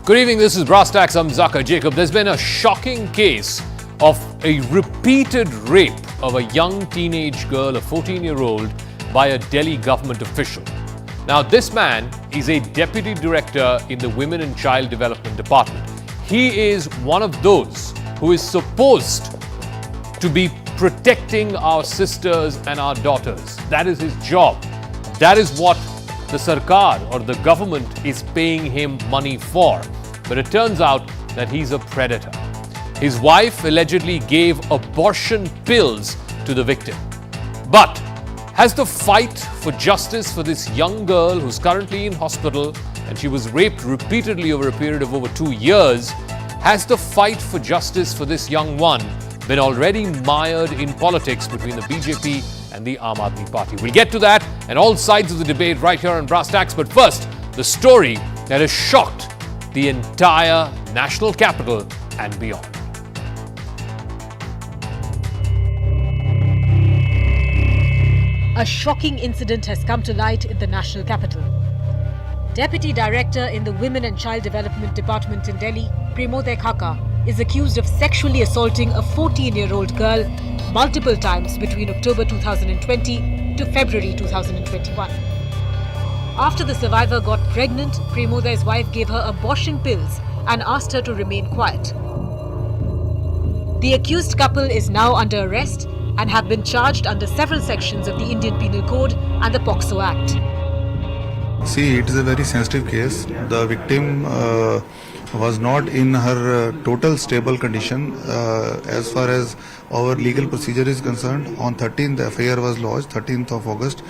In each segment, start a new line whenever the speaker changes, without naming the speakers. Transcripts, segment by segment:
Good evening, this is Brass Tacks. I'm Zaka Jacob. There's been a shocking case of a repeated rape of a young teenage girl, a 14-year-old, by a Delhi government official. Now, this man is a deputy director in the Women and Child Development Department. He is one of those who is supposed to be protecting our sisters and our daughters. That is his job. That is what the Sarkar or the government is paying him money for. But it turns out that he's a predator. His wife allegedly gave abortion pills to the victim. But has the fight for justice for this young girl who's currently in hospital and she was raped repeatedly over a period of over 2 years, has the fight for justice for this young one been already mired in politics between the BJP and the Aam Aadmi Party? We'll get to that and all sides of the debate right here on Brass Tacks. But first, the story that has shocked the entire national capital and beyond.
A shocking incident has come to light in the national capital. Deputy Director in the Women and Child Development Department in Delhi, Premoday Khakha, is accused of sexually assaulting a 14-year-old girl multiple times between October 2020 to February 2021. After the survivor got pregnant, Premoday's wife gave her abortion pills and asked her to remain quiet. The accused couple is now under arrest and have been charged under several sections of the Indian Penal Code and the POCSO Act.
See, it is a very sensitive case. The victim was not in her total stable condition. As far as our legal procedure is concerned, on 13th the FIR was lodged, 13th of August.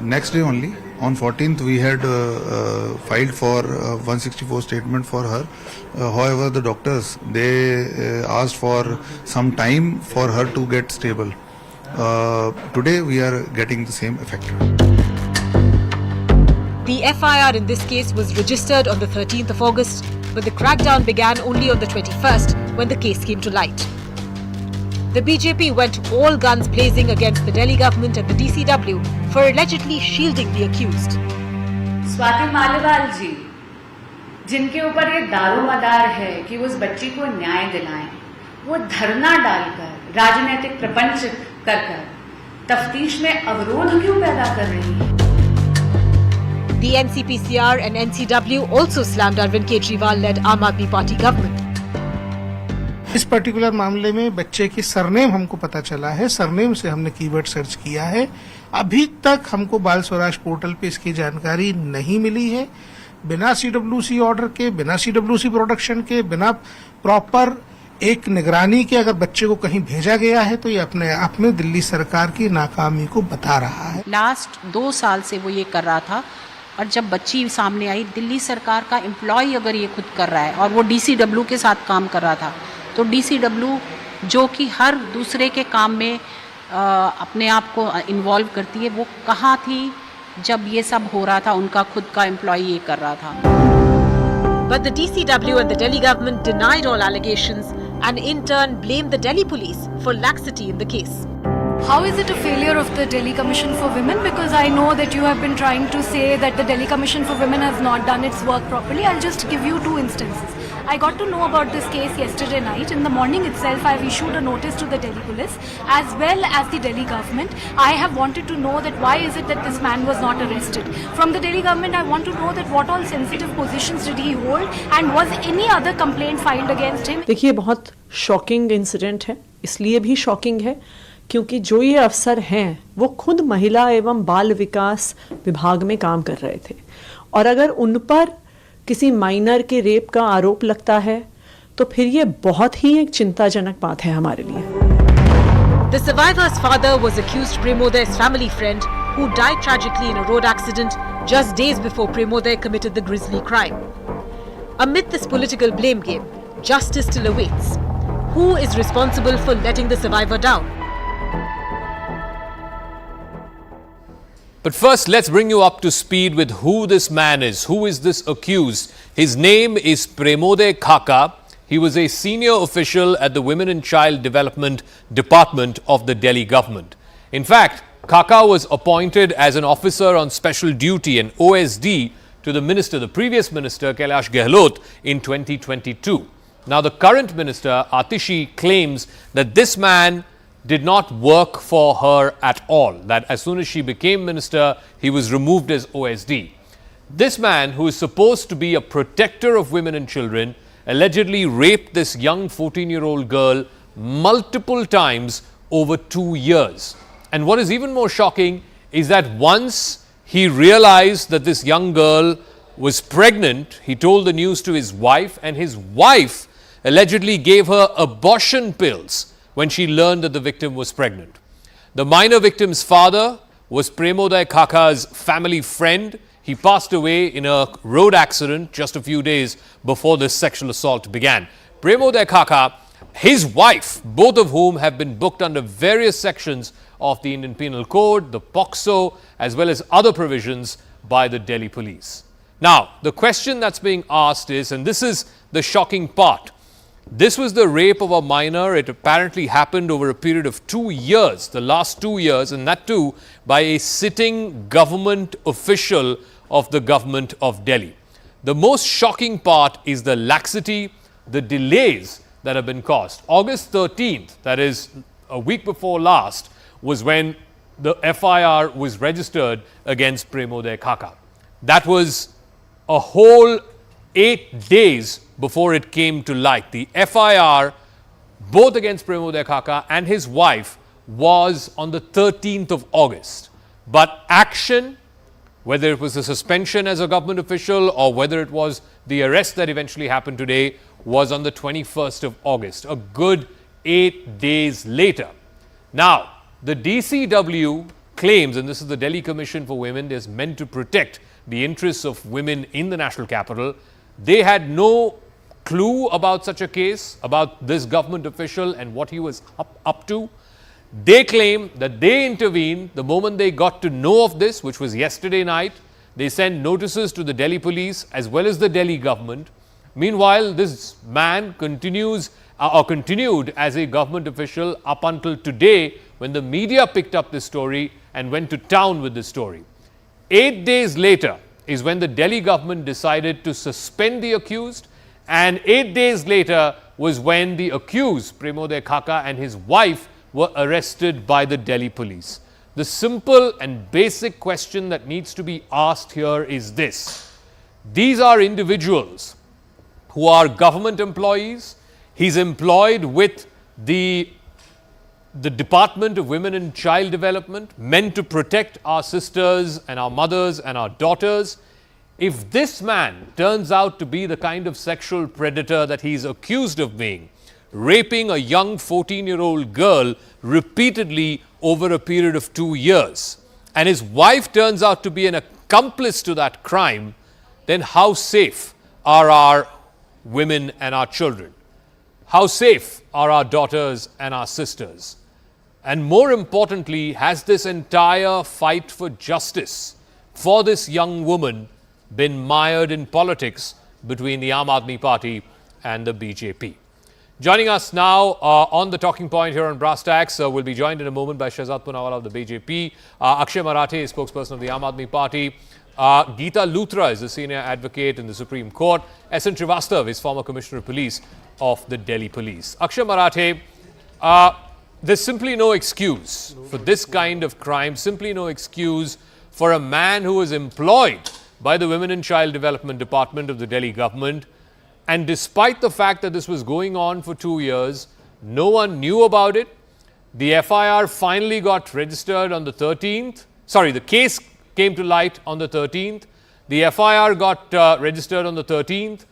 Next day only, on 14th, we had filed for 164 statement for her. However, the doctors, they asked for some time for her to get stable. Today, we are getting the same effect.
The FIR in this case was registered on the 13th of August, but the crackdown began only on the 21st when the case came to light. The BJP went all guns blazing against the Delhi government and the DCW for allegedly shielding the accused.
Swati Maliwal जी, जिनके ऊपर ये दारोमदार है कि वो उस बच्ची को न्याय दिलाएं, वो धरना डालकर राजनीतिक प्रपंच कर तफ्तीश में अवरोध क्यों पैदा कर रही है?
The NCPCR and NCW also slammed Arvind Kejriwal-led Aam Aadmi Party government.
इस पर्टिकुलर मामले में बच्चे की सरनेम हमको पता चला है, सरनेम से हमने कीवर्ड सर्च किया है. अभी तक हमको बाल स्वराज पोर्टल पे इसकी जानकारी नहीं मिली है. बिना CWC ऑर्डर के, बिना CWC प्रोडक्शन के, बिना प्रॉपर एक निगरानी के अगर बच्चे को कहीं भेजा गया है तो ये अपने आप में दिल्ली सरकार की नाकामी को बता रहा है.
लास्ट 2 साल से वो ये कर रहा था और जब बच्ची सामने आई, दिल्ली सरकार का एम्प्लॉय अगर ये खुद कर रहा है और वो DCW के साथ काम कर रहा था, तो DCW जो कि हर दूसरे के काम में अपने आप को इन्वॉल्व करती है, वो कहाँ थी जब ये सब हो रहा था, उनका खुद का एम्प्लॉय ये कर रहा था.
But the DCW and the Delhi government denied all allegations and in turn blamed the Delhi police for laxity in the case.
How is it a failure of the Delhi Commission for Women? Because I know that you have been trying to say that the Delhi Commission for Women has not done its work properly. I'll just give you 2 instances. I got to know about this case yesterday night. In the morning itself, I've issued a notice to the Delhi police as well as the Delhi government. I have wanted to know that why is it that this man was not arrested. From the Delhi government, I want to know that what all sensitive positions did he hold and was any other complaint filed against him.
देखिए, बहुत shocking incident है. इसलिए भी shocking है क्योंकि जो ये अफसर हैं वो खुद महिला एवं बाल विकास विभाग में काम कर रहे थे और अगर उन पर किसी माइनर के रेप का आरोप लगता है तो फिर ये बहुत ही एक चिंताजनक बात है हमारे लिए.
The survivor's father was accused Premoday's family friend who died tragically in a road accident just days before Premoday committed the grisly crime. Amid this political blame game, justice still awaits. Who is responsible for letting the survivor down?
But first, let's bring you up to speed with who this man is. Who is this accused? His name is Premoday Khakha. He was a senior official at the Women and Child Development Department of the Delhi government. In fact, Khakha was appointed as an officer on special duty and OSD to the previous minister, Kailash Gehlot, in 2022. Now, the current minister, Atishi, claims that this man did not work for her at all, that as soon as she became minister, he was removed as OSD. This man, who is supposed to be a protector of women and children, allegedly raped this young 14-year-old girl multiple times over 2 years. And what is even more shocking is that once he realized that this young girl was pregnant, he told the news to his wife, and his wife allegedly gave her abortion pills when she learned that the victim was pregnant. The minor victim's father was Premoday Khakha's family friend. He passed away in a road accident just a few days before this sexual assault began. Premoday Khakha, his wife, both of whom have been booked under various sections of the Indian Penal Code, the POCSO, as well as other provisions by the Delhi police. Now, the question that's being asked is, and this is the shocking part, this was the rape of a minor. It apparently happened over a period of 2 years, the last 2 years, and that too by a sitting government official of the government of Delhi. The most shocking part is the laxity, the delays that have been caused. August 13th, that is a week before last, was when the FIR was registered against Premoday Khakha. That was a whole 8 days before it came to light. The FIR, both against Premoday Khakha and his wife, was on the 13th of August. But action, whether it was a suspension as a government official or whether it was the arrest that eventually happened today, was on the 21st of August, a good 8 days later. Now, the DCW claims, and this is the Delhi Commission for Women, is meant to protect the interests of women in the national capital. They had no clue about such a case, about this government official and what he was up to. They claim that they intervened the moment they got to know of this, which was yesterday night. They sent notices to the Delhi police as well as the Delhi government. Meanwhile, this man continued as a government official up until today, when the media picked up this story and went to town with this story. 8 days later is when the Delhi government decided to suspend the accused, and 8 days later was when the accused, Premoday Khakha, and his wife were arrested by the Delhi police. The simple and basic question that needs to be asked here is this. These are individuals who are government employees. He's employed with the Department of Women and Child Development, meant to protect our sisters and our mothers and our daughters. If this man turns out to be the kind of sexual predator that he's accused of being, raping a young 14-year-old girl repeatedly over a period of 2 years, and his wife turns out to be an accomplice to that crime, then how safe are our women and our children? How safe are our daughters and our sisters? And more importantly, has this entire fight for justice for this young woman been mired in politics between the Aam Aadmi Party and the BJP? Joining us now on the talking point here on Brass Tacks, we'll be joined in a moment by Shehzad of the BJP, Akshay Marathe is spokesperson of the Aam Aadmi Party, Geeta Luthra is a senior advocate in the Supreme Court, S.N. Srivastav is former Commissioner of Police of the Delhi Police. Akshay Marathe, there's simply no excuse for this kind of crime, simply no excuse for a man who was employed by the Women and Child Development Department of the Delhi government. And despite the fact that this was going on for 2 years, no one knew about it. The FIR finally got registered on the 13th. Sorry, the case came to light on the 13th. The FIR got registered on the 13th.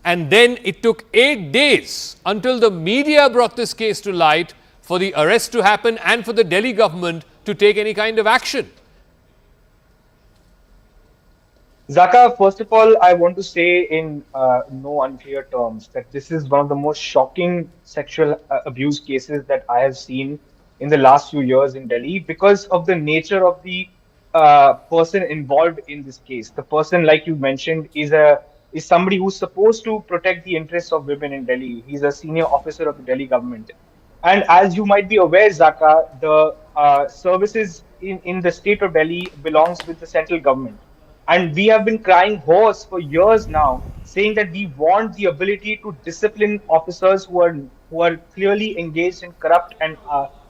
And then it took 8 days until the media brought this case to light for the arrest to happen and for the Delhi government to take any kind of action.
Zaka, first of all, I want to say in no unclear terms that this is one of the most shocking sexual abuse cases that I have seen in the last few years in Delhi, because of the nature of the person involved in this case. The person, like you mentioned, is somebody who's supposed to protect the interests of women in Delhi. He's a senior officer of the Delhi government. And as you might be aware, Zaka, the services in the state of Delhi belongs with the central government. And we have been crying hoarse for years now, saying that we want the ability to discipline officers who are clearly engaged in corrupt and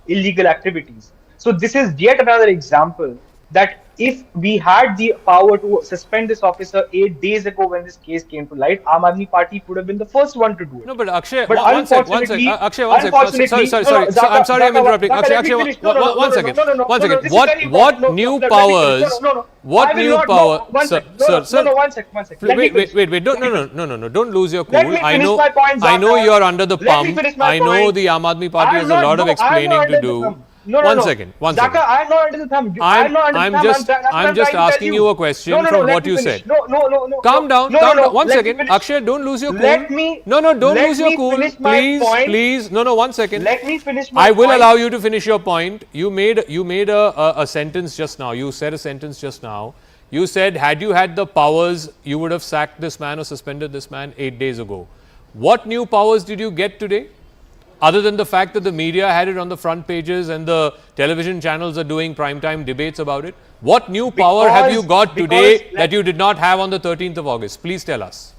illegal activities. So this is yet another example that if we had the power to suspend this officer 8 days ago when this case came to light, Aam Aadmi Party would have been the first one to do it.
No, but Akshay,
But
one sec. Akshay, one sec. Sorry. I'm sorry, I'm interrupting. Akshay, one second. What new powers? What new power? Sir.
One second.
Wait. No. Don't lose your cool.
Let me finish my point,
I know
Zaka.
you're under the
Let me
pump.
finish my
I know
point.
the Aam Aadmi Party has a lot of explaining to do. One second.
Zaka, I'm not under the thumb.
I'm just asking you a question from what you said.
No.
Calm down. One second. Akshay, don't lose your cool. Don't lose your cool. Please. No, 1 second.
Let me finish my
I will
point.
allow you to finish your point. You made a sentence just now. You said a sentence just now. You said, had you had the powers, you would have sacked this man or suspended this man 8 days ago. What new powers did you get today? Other than the fact that the media had it on the front pages and the television channels are doing primetime debates about it. What new power have you got today that you did not have on the 13th of August? Please tell us.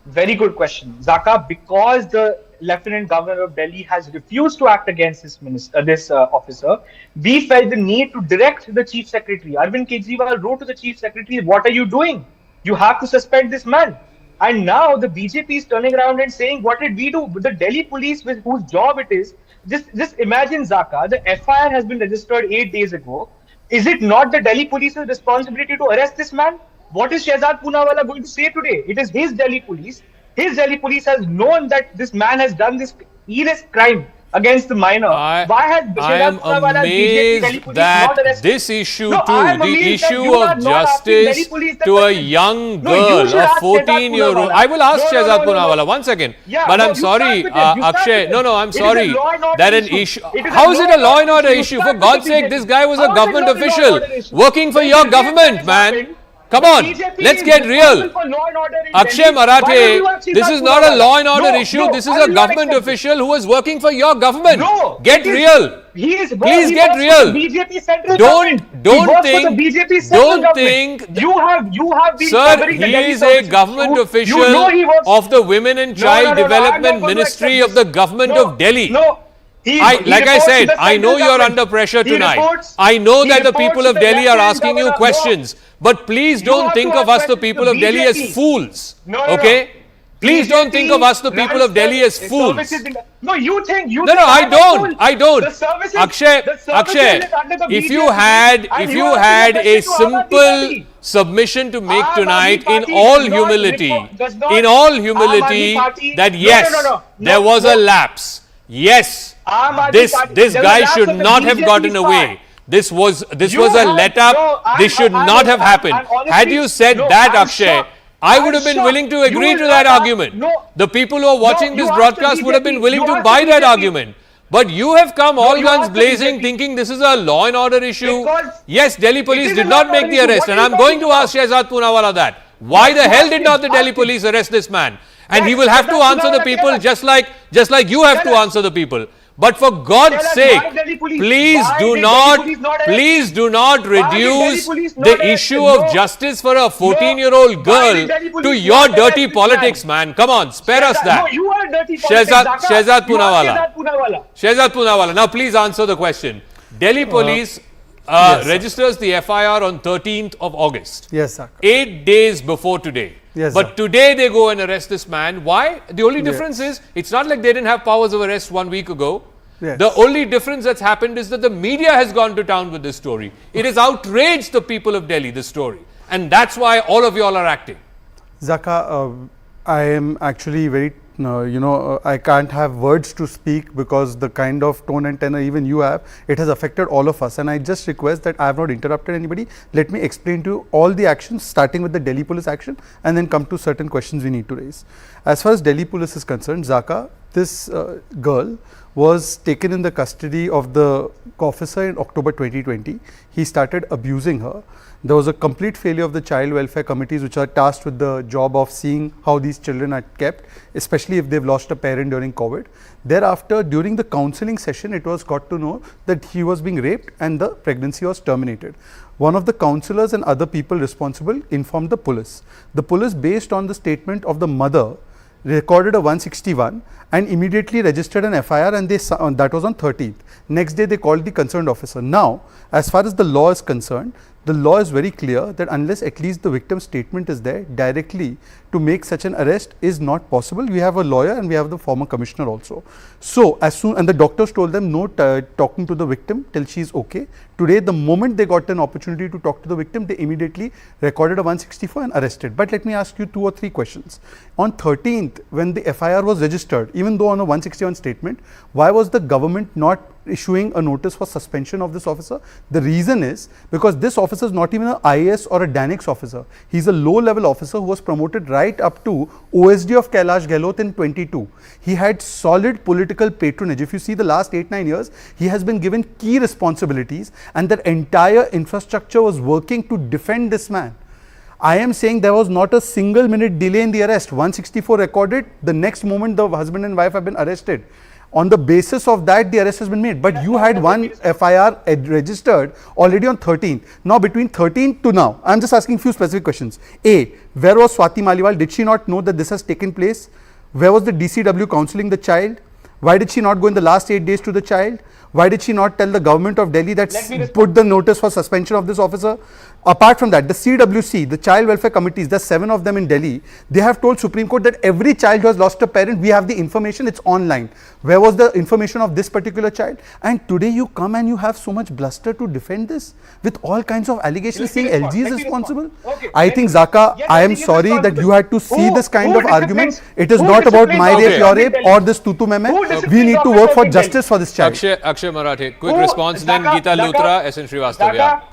Very good question. Zaka, because the Lieutenant Governor of Delhi has refused to act against this officer, we felt the need to direct the Chief Secretary. Arvind Kejriwal wrote to the Chief Secretary, what are you doing? You have to suspend this man. And now the BJP is turning around and saying, what did we do? The Delhi police, with whose job it is, just imagine, Zaka, the FIR has been registered 8 days ago. Is it not the Delhi police's responsibility to arrest this man? What is Shehzad Poonawalla going to say today? It is his Delhi police. His Delhi police has known that this man has done this heinous crime against the minor. Why has Shehzad Poonawalla BJP Delhi police not
That
arrested?
this issue
No, I am
too, the
amazed that
issue
you are
of
not asking
justice
Delhi police that
to a
question.
young
No, you
girl,
should
a
ask Shehzad
14-year-old.
Poonawalla.
I will ask
No,
Shehzad
no.
Poonawalla, 1 second.
Yeah,
But
no,
I'm
you
sorry,
start with it. You start
Akshay.
with it.
No, I'm
It is a
sorry.
law and order
That an
issue.
issue.
It is a
How is it a law and order
You
issue?
start
For
with
God's
the
sake,
BJP.
this guy was a
How is it
government
not a law and
official
order issue?
working for
The
your
BJP
government,
has
man.
happened.
Come
The
on,
BJP
let's
is
get real.
responsible for law and order in
Akshay
Delhi. Why don't
Marathe,
you ask
this
Shehzad
is not a
Poonawalla?
law and order
No,
issue.
no,
This
I
is
will
a
not
government
accept this.
official who is working for your government.
No,
Get
it is-
real.
He is.
Please
he
get
works
real.
For the BJP central
Don't
government. He
think.
works for the BJP central
Don't
government.
think.
You have been
Sir,
covering the
he
Delhi
is a
services.
government official
You know he works
of the Women and Child
I'm
Development
not going to
Ministry
accept
of the
this.
government
No,
of Delhi.
No. He
Like I
reports to
said,
the
I know
central
you're
government.
under pressure
He
tonight.
reports-
I know
he
that the
reports
people
to
of
the
Delhi are
Lieutenant
asking you
Governor.
questions. But please
You
don't
have
think
to
of
ask
us, the
questions
people
to
of Delhi, as
BJP.
fools.
No.
Okay? Please don't think of us, the
runs
people of Delhi, as
the
fools.
services in the- No, you think.
No, I don't. I don't.
The services,
Akshay,
the services is under the
if you
BJP,
had
and you are
a
giving the question to Aam Aadmi
simple
Party.
submission to make
Aam Aadmi
tonight, in
Party
all
does not
humility,
does not-
in all
Aam
humility,
Aadmi Party-
that
No,
yes,
no.
there was a lapse. Yes,
Aam Aadmi
this
Party-
this
there was
guy
a lapse
should
on the
not have
BJP's
gotten
part.
away. This was
You
a
have-
let up.
no,
This should not have happened.
honestly-
Had you said
no,
that,
I'm
Akshay,
shocked.
I
I'm
would have been
shocked.
willing to
You
agree
will
to that
not ask-
argument.
no.
The people who are watching
you
this
asked
broadcast
the
would have been
BJP.
willing
You
to
asked
buy
the
that
BJP.
argument. But you have come all
you
guns
asked the
blazing,
BJP.
thinking this is a law and order issue.
Because
Yes, Delhi police
is
did
a
not
law
make
and
the
order
arrest,
issue.
and
What
I'm
are you
going to
talking
ask Shehzad Poonawalla that. Why the hell did not the Delhi police arrest this man? And he will have to
Shehzad
answer the
Poonawalla,
people
tell us.
just like you have to
Tell us.
answer the people. But for God's
Tell us
sake,
why Delhi police-
please
why
do
did
not,
Delhi police not arrest?
please do not
Why did Delhi
reduce
police not
the
arrest?
issue
No.
of justice for a 14-year-old
Why
girl
did Delhi
to
police
your
not arrest
dirty
this
politics, man. Come on, spare us that.
No, you are dirty politics,
Shehzad
Zaka.
Shehzad
You are
Poonawalla.
Shehzad Poonawalla.
Shehzad Poonawalla, now please answer the question. Delhi police registers the FIR on 13th of August.
Yes, sir.
8 days before today.
Yes,
but
sir.
today they go and arrest this man. Why? The only difference is, it's not like they didn't have powers of arrest 1 week ago.
Yes.
The only difference that's happened is that the media has gone to town with this story. It has outraged the people of Delhi, this story. And that's why all of you all are acting.
Zaka, I am actually very, I can't have words to speak because the kind of tone and tenor even you have, it has affected all of us. And I just request that I have not interrupted anybody. Let me explain to you all the actions, starting with the Delhi police action and then come to certain questions we need to raise. As far as Delhi police is concerned, Zaka, this girl was taken in the custody of the officer in October 2020. He started abusing her. There was a complete failure of the child welfare committees, which are tasked with the job of seeing how these children are kept, especially if they've lost a parent during COVID. Thereafter, during the counseling session, it was got to know that he was being raped and the pregnancy was terminated. One of the counselors and other people responsible informed the police. The police, based on the statement of the mother, recorded a 161 and immediately registered an FIR, and that was on 13th. Next day they called the concerned officer. Now, as far as the law is concerned, the law is very clear that unless at least the victim's statement is there, directly to make such an arrest is not possible. We have a lawyer and we have the former commissioner also. So as soon, and the doctors told them no talking to the victim till she is okay. Today, the moment they got an opportunity to talk to the victim, they immediately recorded a 164 and arrested. But let me ask you 2 or 3 questions. On 13th, when the FIR was registered, even though on a 161 statement, why was the government not issuing a notice for suspension of this officer? The reason is because this officer is not even an IAS or a DANIX officer. He's a low-level officer who was promoted right up to OSD of Kailash Gehlot in 22. He had solid political patronage. If you see the last 8-9 years, he has been given key responsibilities, and that entire infrastructure was working to defend this man. I am saying there was not a single minute delay in the arrest. 164 recorded, the next moment the husband and wife have been arrested. On the basis of that, the arrest has been made. But you had one FIR registered already on 13th. Now, between 13th to now, I am just asking few specific questions. A, where was Swati Maliwal? Did she not know that this has taken place? Where was the DCW counseling the child? Why did she not go in the last 8 days to the child? Why did she not tell the government of Delhi that put the notice for suspension of this officer? Apart from that, the CWC, the child welfare committees, there's 7 of them in Delhi. They have told Supreme Court that every child who has lost a parent, we have the information, it's online. Where was the information of this particular child? And today you come and you have so much bluster to defend this with all kinds of allegations saying LG is responsible. Okay. I think Zaka, I am sorry that you had to see this kind of argument. It is not about my rape, your rape or this tutu meme. We need to work for justice for this child.
Akshay Marathe, quick response, then Geeta Luthra, SN Srivastava.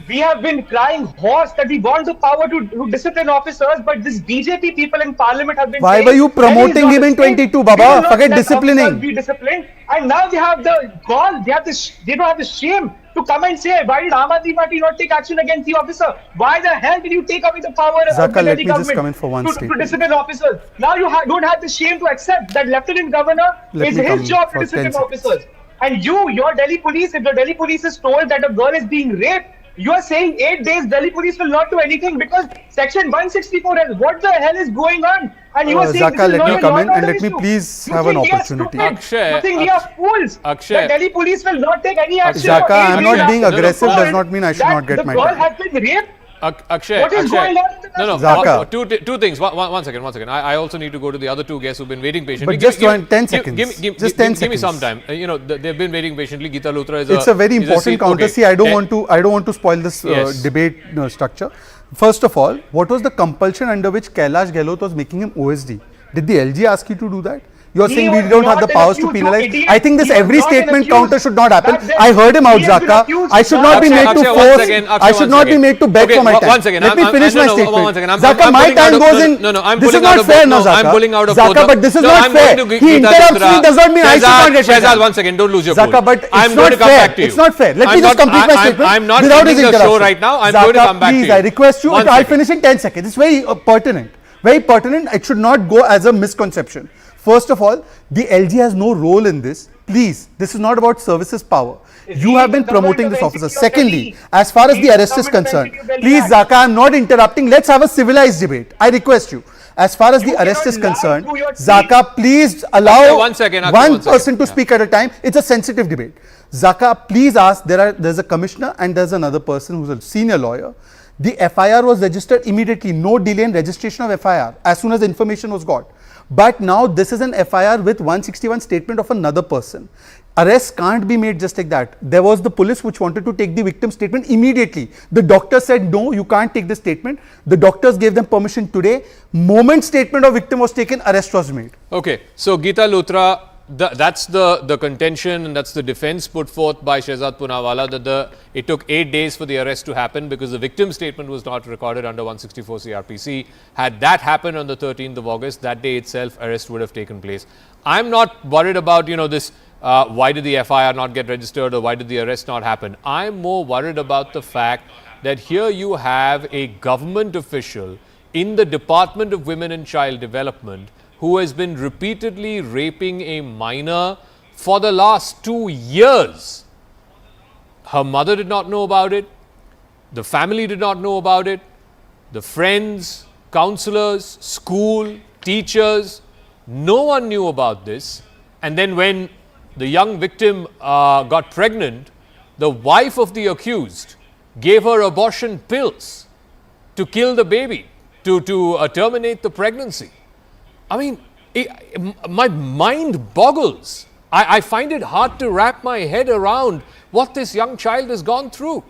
We have been crying hoarse that we want the power to discipline officers, but this BJP people in parliament have been
Why were you promoting him in 22, Baba? Forget disciplining.
Be disciplined. And now they have the gall, they don't have the shame to come and say, why did Aam Aadmi Party not take action against the officer? Why the hell did you take away the power
Zaka,
of the Delhi government to discipline officers? Now you don't have the shame to accept that Lieutenant Governor is his job to discipline officers. And your Delhi police, if the Delhi police is told that a girl is being raped, you are saying 8 days Delhi police will not do anything because section 164 has, what the hell is going on? And you are saying
Zaka,
this is
let me come in and let
issue.
me please have an opportunity.
Akshay, you think we are fools?
Akshay,
the Delhi police will not take any action.
Zaka, I am not being aggressive, does not mean I should not get my time.
The girl has been raped.
Akshay,
what is going on?
No, two things. One second. I also need to go to the other 2 guests who've been waiting patiently.
But just 10 seconds.
Give me some time. They've been waiting patiently. Geeta Luthra is
It's a very important counter. See, I don't want to spoil this debate structure. First of all, what was the compulsion under which Kailash Gehlot was making him OSD? Did the LG ask you to do that? You are saying we don't have the powers to penalize. I think this every statement counter should not happen. I heard him out, Zaka. I should not be made to force. I should not be made to beg for my time.
One second.
Let me finish my statement.
Zaka,
my time goes in. This is not fair, no, Zaka.
I'm pulling out of
Zaka, but this is not fair. He interrupts me. Does not mean I should not get
Shehzad, 1 second. Don't lose your cool.
Zaka, but
I'm going to come back to you.
It's not fair. Let me just complete my statement.
I'm not ending the show right now. I'm going to come back to you.
Please, I request you. I'll finish in 10 seconds. It's very pertinent. Very pertinent. It should not go as a misconception. First of all, the LG has no role in this. Please, this is not about services power. You have been promoting this officer. Secondly, as far as the arrest is concerned, please, Zaka, I am not interrupting. Let's have a civilized debate. I request you. As far as the arrest is concerned, Zaka, please allow one person to speak at a time. It's a sensitive debate. Zaka, please ask. There's a commissioner and there's another person who's a senior lawyer. The FIR was registered immediately. No delay in registration of FIR as soon as the information was got. But now this is an FIR with 161 statement of another person. Arrest can't be made just like that. There was the police which wanted to take the victim statement immediately. The doctor said, no, you can't take the statement. The doctors gave them permission today. Moment statement of victim was taken, arrest was made.
Okay, so Geeta Luthra, that's the contention, and that's the defense put forth by Shehzad Poonawalla, that it took 8 days for the arrest to happen because the victim statement was not recorded under 164 CRPC. Had that happened on the 13th of August, that day itself arrest would have taken place. I'm not worried about, this why did the FIR not get registered or why did the arrest not happen. I'm more worried about the fact that here you have a government official in the Department of Women and Child Development who has been repeatedly raping a minor for the last 2 years. Her mother did not know about it. The family did not know about it. The friends, counselors, school, teachers, no one knew about this. And then when the young victim got pregnant, the wife of the accused gave her abortion pills to kill the baby, to terminate the pregnancy. I mean, my mind boggles. I find it hard to wrap my head around what this young child has gone through.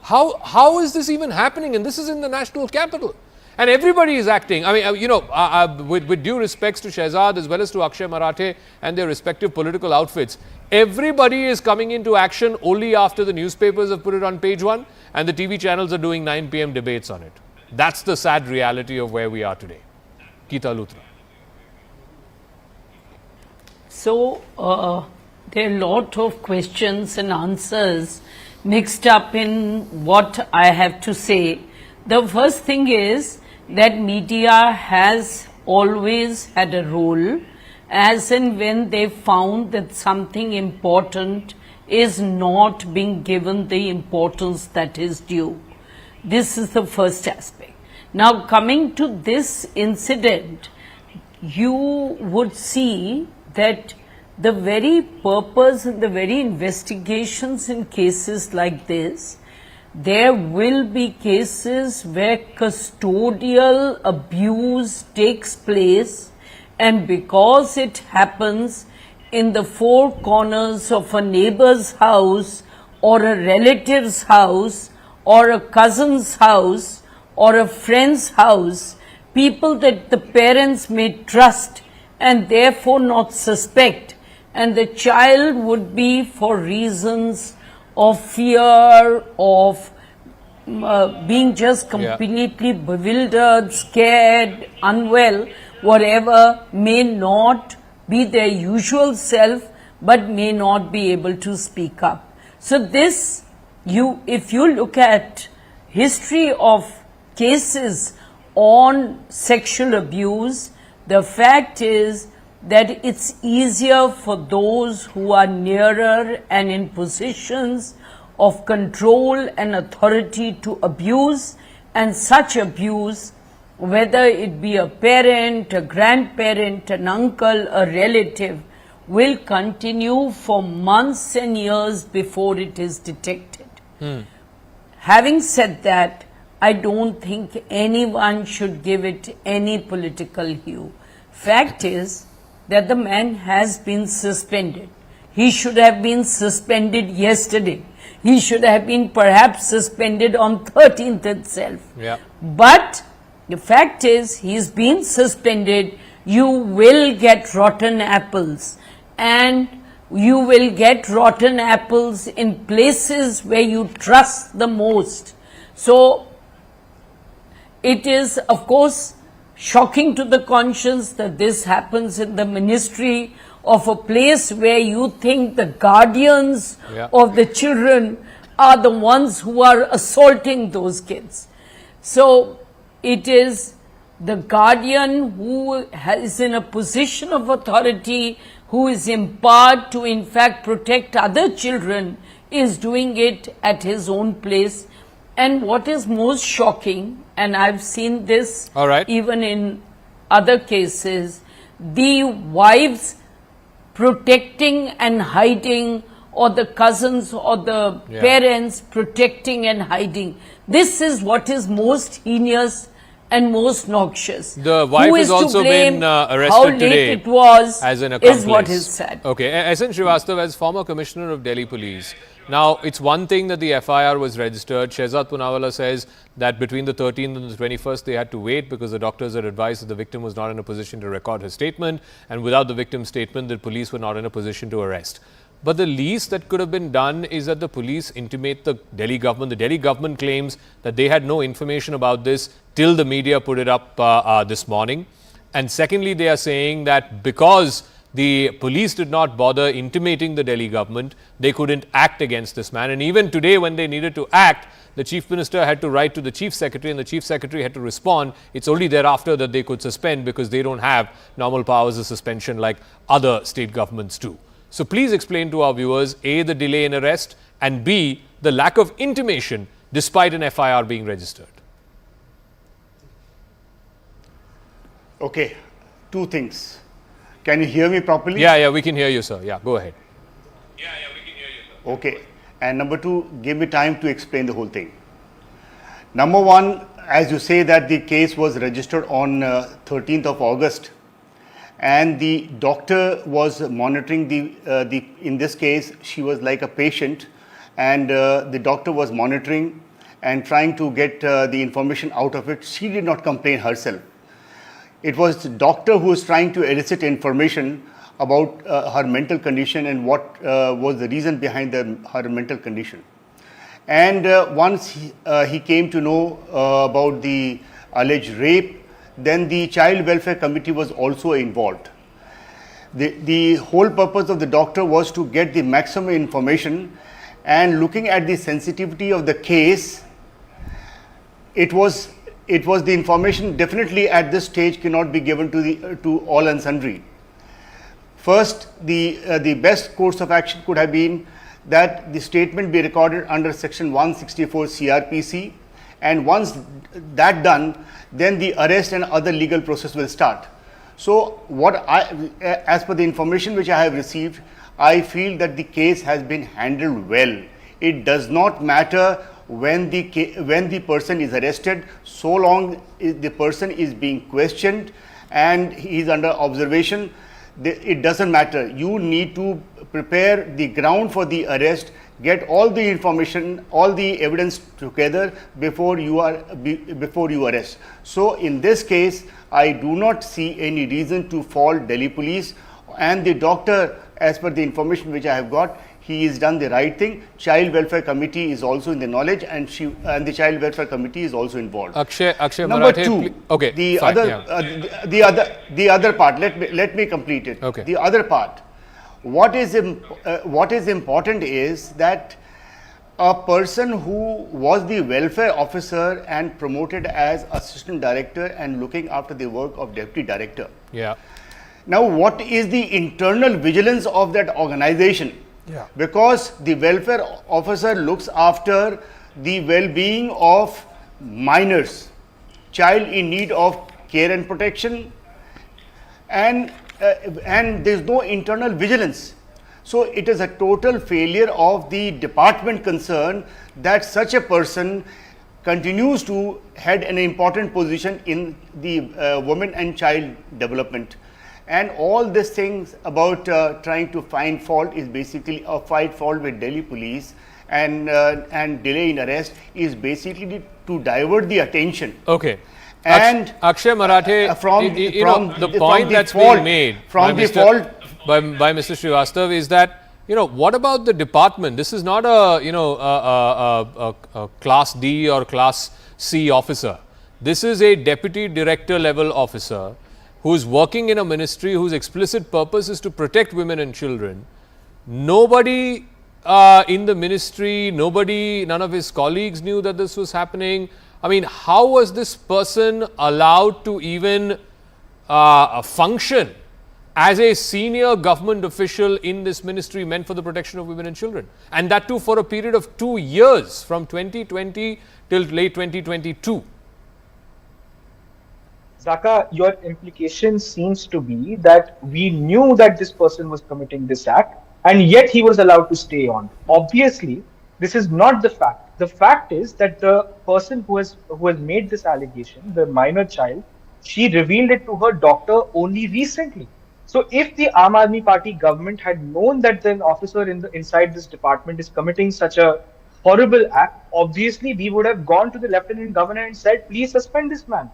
How is this even happening? And this is in the national capital. And everybody is acting. I mean, with due respects to Shehzad as well as to Akshay Marathe and their respective political outfits, everybody is coming into action only after the newspapers have put it on page 1 and the TV channels are doing 9 p.m. debates on it. That's the sad reality of where we are today. Geeta Luthra.
So, there are a lot of questions and answers mixed up in what I have to say. The first thing is that media has always had a role, as and when they found that something important is not being given the importance that is due. This is the first aspect. Now, coming to this incident, you would see that the very purpose and the very investigations in cases like this, there will be cases where custodial abuse takes place, and because it happens in the four corners of a neighbor's house or a relative's house or a cousin's house or a friend's house, people that the parents may trust and therefore not suspect, and the child would be, for reasons of fear, of being just completely bewildered, scared, unwell, whatever, may not be their usual self, but may not be able to speak up. So this, if you look at history of cases on sexual abuse, the fact is that it's easier for those who are nearer and in positions of control and authority to abuse, and such abuse, whether it be a parent, a grandparent, an uncle, a relative, will continue for months and years before it is detected. Having said that, I don't think anyone should give it any political hue. Fact is that the man has been suspended. He should have been suspended yesterday. He should have been perhaps suspended on 13th itself. But the fact is, he's been suspended. You will get rotten apples, and you will get rotten apples in places where you trust the most. So it is, of course, shocking to the conscience that this happens in the ministry of a place where you think the guardians of the children are the ones who are assaulting those kids. So it is the guardian who is in a position of authority, who is empowered to in fact protect other children, is doing it at his own place. And what is most shocking, and I've seen this even in other cases, the wives protecting and hiding, or the cousins or the parents protecting and hiding. This is what is most heinous and most noxious.
The wife has also been arrested
how late
today
it was
as an accomplice.
Is what is said.
Okay, S.N. Srivastava, as former Commissioner of Delhi Police, Now, it's one thing that the FIR was registered. Shehzad Poonawalla says that between the 13th and the 21st, they had to wait because the doctors had advised that the victim was not in a position to record her statement. And without the victim's statement, the police were not in a position to arrest. But the least that could have been done is that the police intimate the Delhi government. The Delhi government claims that they had no information about this till the media put it up this morning. And secondly, they are saying that because the police did not bother intimating the Delhi government, they couldn't act against this man. And even today, when they needed to act, the Chief Minister had to write to the Chief Secretary and the Chief Secretary had to respond. It's only thereafter that they could suspend because they don't have normal powers of suspension like other state governments do. So please explain to our viewers, A, the delay in arrest, and B, the lack of intimation despite an FIR being registered.
Okay, two things. Can you hear me properly?
Yeah, we can hear you, sir. Yeah, go ahead.
We can hear you, sir. Okay. And number two, give me time to explain the whole thing. Number one, as you say that the case was registered on 13th of August and the doctor was monitoring in this case, she was like a patient and the doctor was monitoring and trying to get the information out of it. She did not complain herself. It was the doctor who was trying to elicit information about her mental condition and what was the reason behind her mental condition. And once he came to know about the alleged rape, then the Child Welfare Committee was also involved. The whole purpose of the doctor was to get the maximum information, and looking at the sensitivity of the case, it was the information definitely at this stage cannot be given to all and sundry. First, the best course of action could have been that the statement be recorded under section 164 CRPC, and once that done, then the arrest and other legal process will start. So as per the information which I have received, I feel that the case has been handled well. It does not matter when the person is arrested, so long the person is being questioned and he is under observation. It doesn't matter. You need to prepare the ground for the arrest, get all the information, all the evidence together before you arrest. So in this case, I do not see any reason to fault Delhi police, and the doctor, as per the information which I have got, he has done the right thing. Child Welfare Committee is also in the knowledge, and the Child Welfare Committee is also involved.
Akshay
Number
Marathe,
two,
okay,
the
fine,
the other part. Let me complete it.
Okay.
The other part. What is important is that a person who was the welfare officer and promoted as assistant director and looking after the work of deputy director.
Yeah.
Now, what is the internal vigilance of that organization?
Yeah.
Because the welfare officer looks after the well-being of minors, child in need of care and protection, and there is no internal vigilance. So it is a total failure of the department concerned that such a person continues to head an important position in the women and child development. And all these things about trying to find fault is basically a fight fault with Delhi police, and delay in arrest is basically to divert the attention.
Okay.
And
Akshay Marathe, the point that's being made by Mr. Srivastava is that, what about the department? This is not a class D or class C officer. This is a deputy director level officer who is working in a ministry whose explicit purpose is to protect women and children. Nobody in the ministry, none of his colleagues knew that this was happening. I mean, how was this person allowed to even function as a senior government official in this ministry meant for the protection of women and children? And that too for a period of 2 years, from 2020 till late 2022.
Zaka, your implication seems to be that we knew that this person was committing this act and yet he was allowed to stay on. Obviously, this is not the fact. The fact is that the person who has made this allegation, the minor child, she revealed it to her doctor only recently. So if the Aam Aadmi Party government had known that an officer inside this department is committing such a horrible act, obviously we would have gone to the Lieutenant Governor and said, please suspend this man.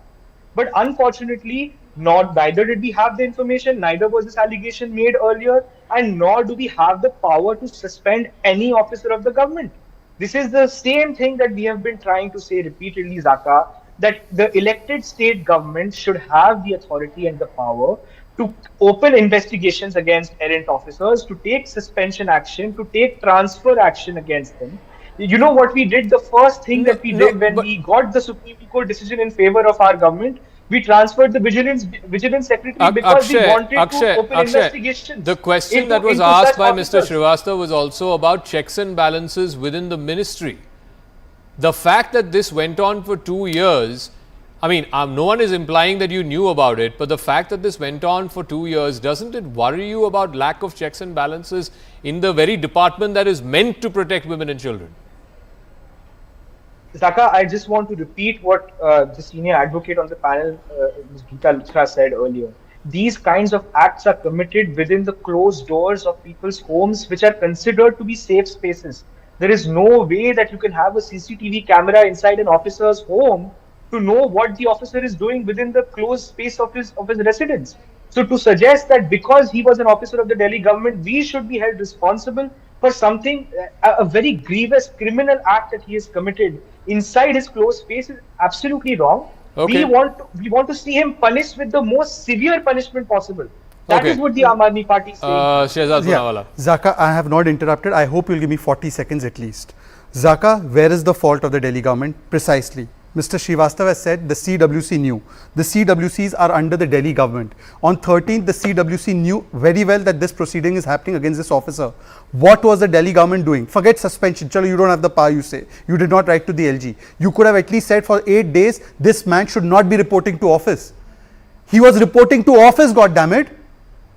But unfortunately, neither did we have the information, neither was this allegation made earlier, and nor do we have the power to suspend any officer of the government. This is the same thing that we have been trying to say repeatedly, Zaka, that the elected state government should have the authority and the power to open investigations against errant officers, to take suspension action, to take transfer action against them. You know what we did? The first thing that we did when we got the Supreme Court decision in favor of our government, we transferred the vigilance secretary because we wanted to open investigations.
The question that was asked by Mr. Srivastava was also about checks and balances within the ministry. The fact that this went on for 2 years, I mean, no one is implying that you knew about it, but the fact that this went on for 2 years, doesn't it worry you about lack of checks and balances in the very department that is meant to protect women and children?
Zaka, I just want to repeat what the senior advocate on the panel, Ms. Geeta Luthra, said earlier. These kinds of acts are committed within the closed doors of people's homes, which are considered to be safe spaces. There is no way that you can have a CCTV camera inside an officer's home to know what the officer is doing within the closed space of his residence. So to suggest that because he was an officer of the Delhi government, we should be held responsible for something, a very grievous criminal act that he has committed inside his closed space, is absolutely wrong.
Okay.
We want to see him punished with the most severe punishment possible. That is what the Aam Aadmi Party is saying.
Shehzad Poonawalla.
Zaka, I have not interrupted. I hope you'll give me 40 seconds at least. Zaka, where is the fault of the Delhi government? Precisely. Mr. Srivastava has said the CWC knew. The CWCs are under the Delhi government. On 13th, the CWC knew very well that this proceeding is happening against this officer. What was the Delhi government doing? Forget suspension. Chalo, you don't have the power, you say. You did not write to the LG. You could have at least said for 8 days, this man should not be reporting to office. He was reporting to office, goddammit.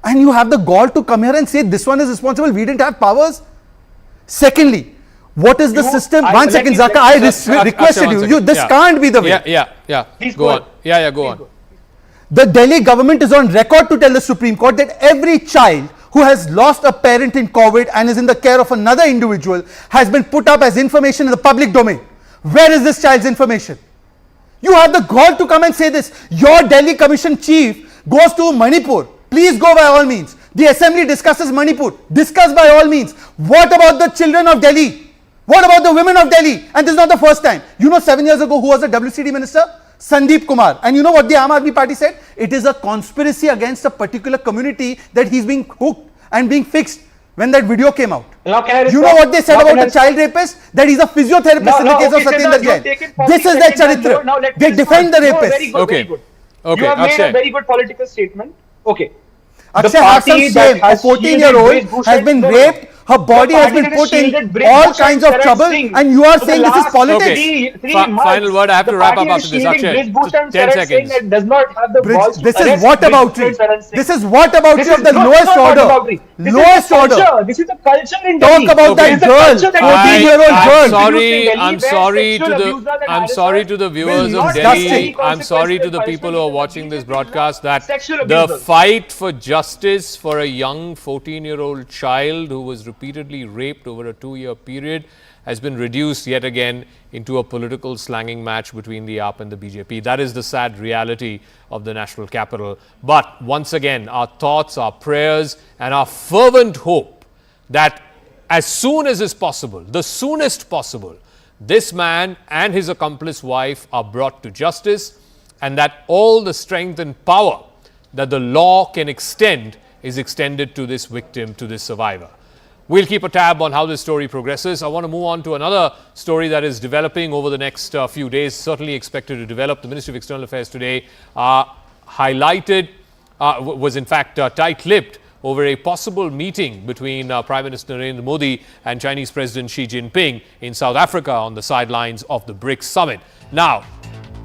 And you have the gall to come here and say this one is responsible. We didn't have powers. Secondly, what is the system? One second, Zaka, I requested you. This can't be the way.
Yeah. Please go on. Go on.
The Delhi government is on record to tell the Supreme Court that every child who has lost a parent in COVID and is in the care of another individual has been put up as information in the public domain. Where is this child's information? You have the gall to come and say this. Your Delhi Commission chief goes to Manipur. Please go by all means. The assembly discusses Manipur. Discuss by all means. What about the children of Delhi? What about the women of Delhi? And this is not the first time. You know, 7 years ago, who was the WCD minister? Sandeep Kumar. And you know what the Aam Aadmi Party said? It is a conspiracy against a particular community that he's being hooked and being fixed when that video came out. You know what they said about the child rapist? That he's a physiotherapist in the case of Satyendra Jain. This is their charitra. They defend the rapist.
Okay. You have made a very good political statement. Okay.
Akshay, have some shame. A 14-year-old has been raped. Her body has been put in all kinds of trouble, and you are saying this is politics.
Final word. I have to wrap up after this. Akshay, 10 seconds.
This is what about you? This is what about you of the lowest order? Lowest order.
This is the culture in
Delhi. Talk about that girl, 14-year-old girl.
I'm sorry to the viewers of Delhi. I'm sorry to the people who are watching this broadcast that the fight for justice for a young 14-year-old child who was repeatedly raped over a 2-year period has been reduced yet again into a political slanging match between the AAP and the BJP. That is the sad reality of the national capital. But once again, our thoughts, our prayers and our fervent hope that as soon as is possible, the soonest possible, this man and his accomplice wife are brought to justice, and that all the strength and power that the law can extend is extended to this victim, to this survivor. We'll keep a tab on how this story progresses. I want to move on to another story that is developing over the next few days, certainly expected to develop. The Ministry of External Affairs today was in fact tight-lipped over a possible meeting between Prime Minister Narendra Modi and Chinese President Xi Jinping in South Africa on the sidelines of the BRICS summit. Now,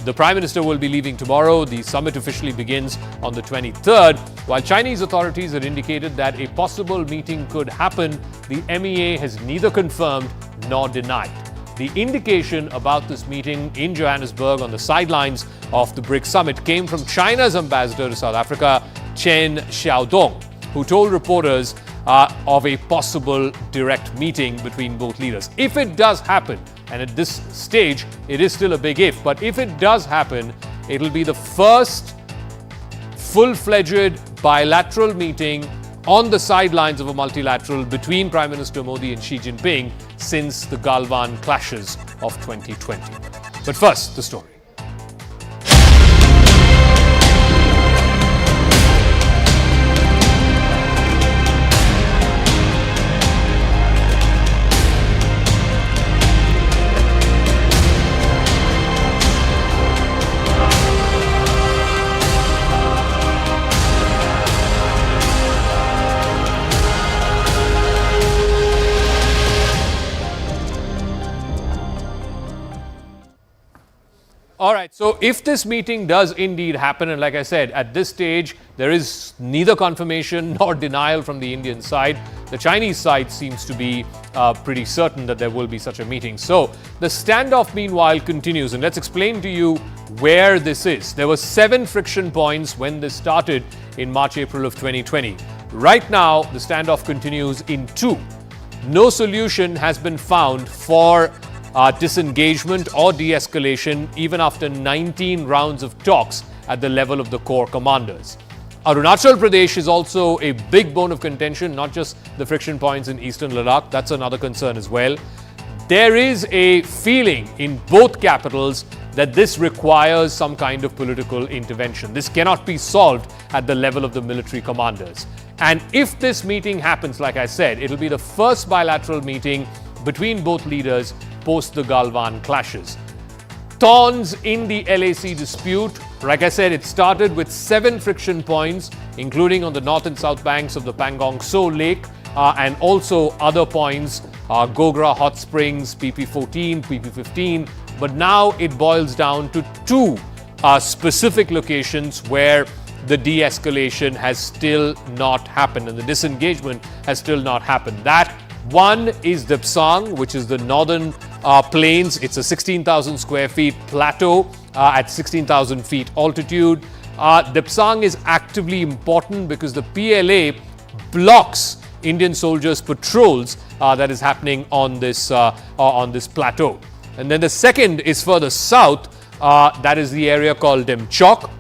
the Prime Minister will be leaving tomorrow. The summit officially begins on the 23rd. While Chinese authorities had indicated that a possible meeting could happen, the MEA has neither confirmed nor denied. The indication about this meeting in Johannesburg on the sidelines of the BRICS summit came from China's ambassador to South Africa, Chen Xiaodong, who told reporters of a possible direct meeting between both leaders. If it does happen, and at this stage, it is still a big if, but if it does happen, it'll be the first full-fledged bilateral meeting on the sidelines of a multilateral between Prime Minister Modi and Xi Jinping since the Galwan clashes of 2020. But first, the story. All right, so if this meeting does indeed happen, and like I said, at this stage, there is neither confirmation nor denial from the Indian side. The Chinese side seems to be pretty certain that there will be such a meeting. So the standoff, meanwhile, continues. And let's explain to you where this is. There were 7 friction points when this started in March, April of 2020. Right now, the standoff continues in 2. No solution has been found for disengagement or de-escalation even after 19 rounds of talks at the level of the core commanders. Arunachal Pradesh is also a big bone of contention, not just the friction points in eastern Ladakh. That's another concern as well. There is a feeling in both capitals that this requires some kind of political intervention. This cannot be solved at the level of the military commanders. And if this meeting happens, like I said, it'll be the first bilateral meeting between both leaders post the Galwan clashes. Thorns in the LAC dispute. Like I said, it started with 7 friction points, including on the north and south banks of the Pangong Tso Lake, and also other points, Gogra Hot Springs, PP14, PP15. But now it boils down to 2 specific locations where the de-escalation has still not happened and the disengagement has still not happened. That one is Dipsang, which is the northern plains. It's a 16,000 square feet plateau at 16,000 feet altitude. Dipsang is actively important because the PLA blocks Indian soldiers' patrols that is happening on this plateau. And then the second is further south. That is the area called Demchok.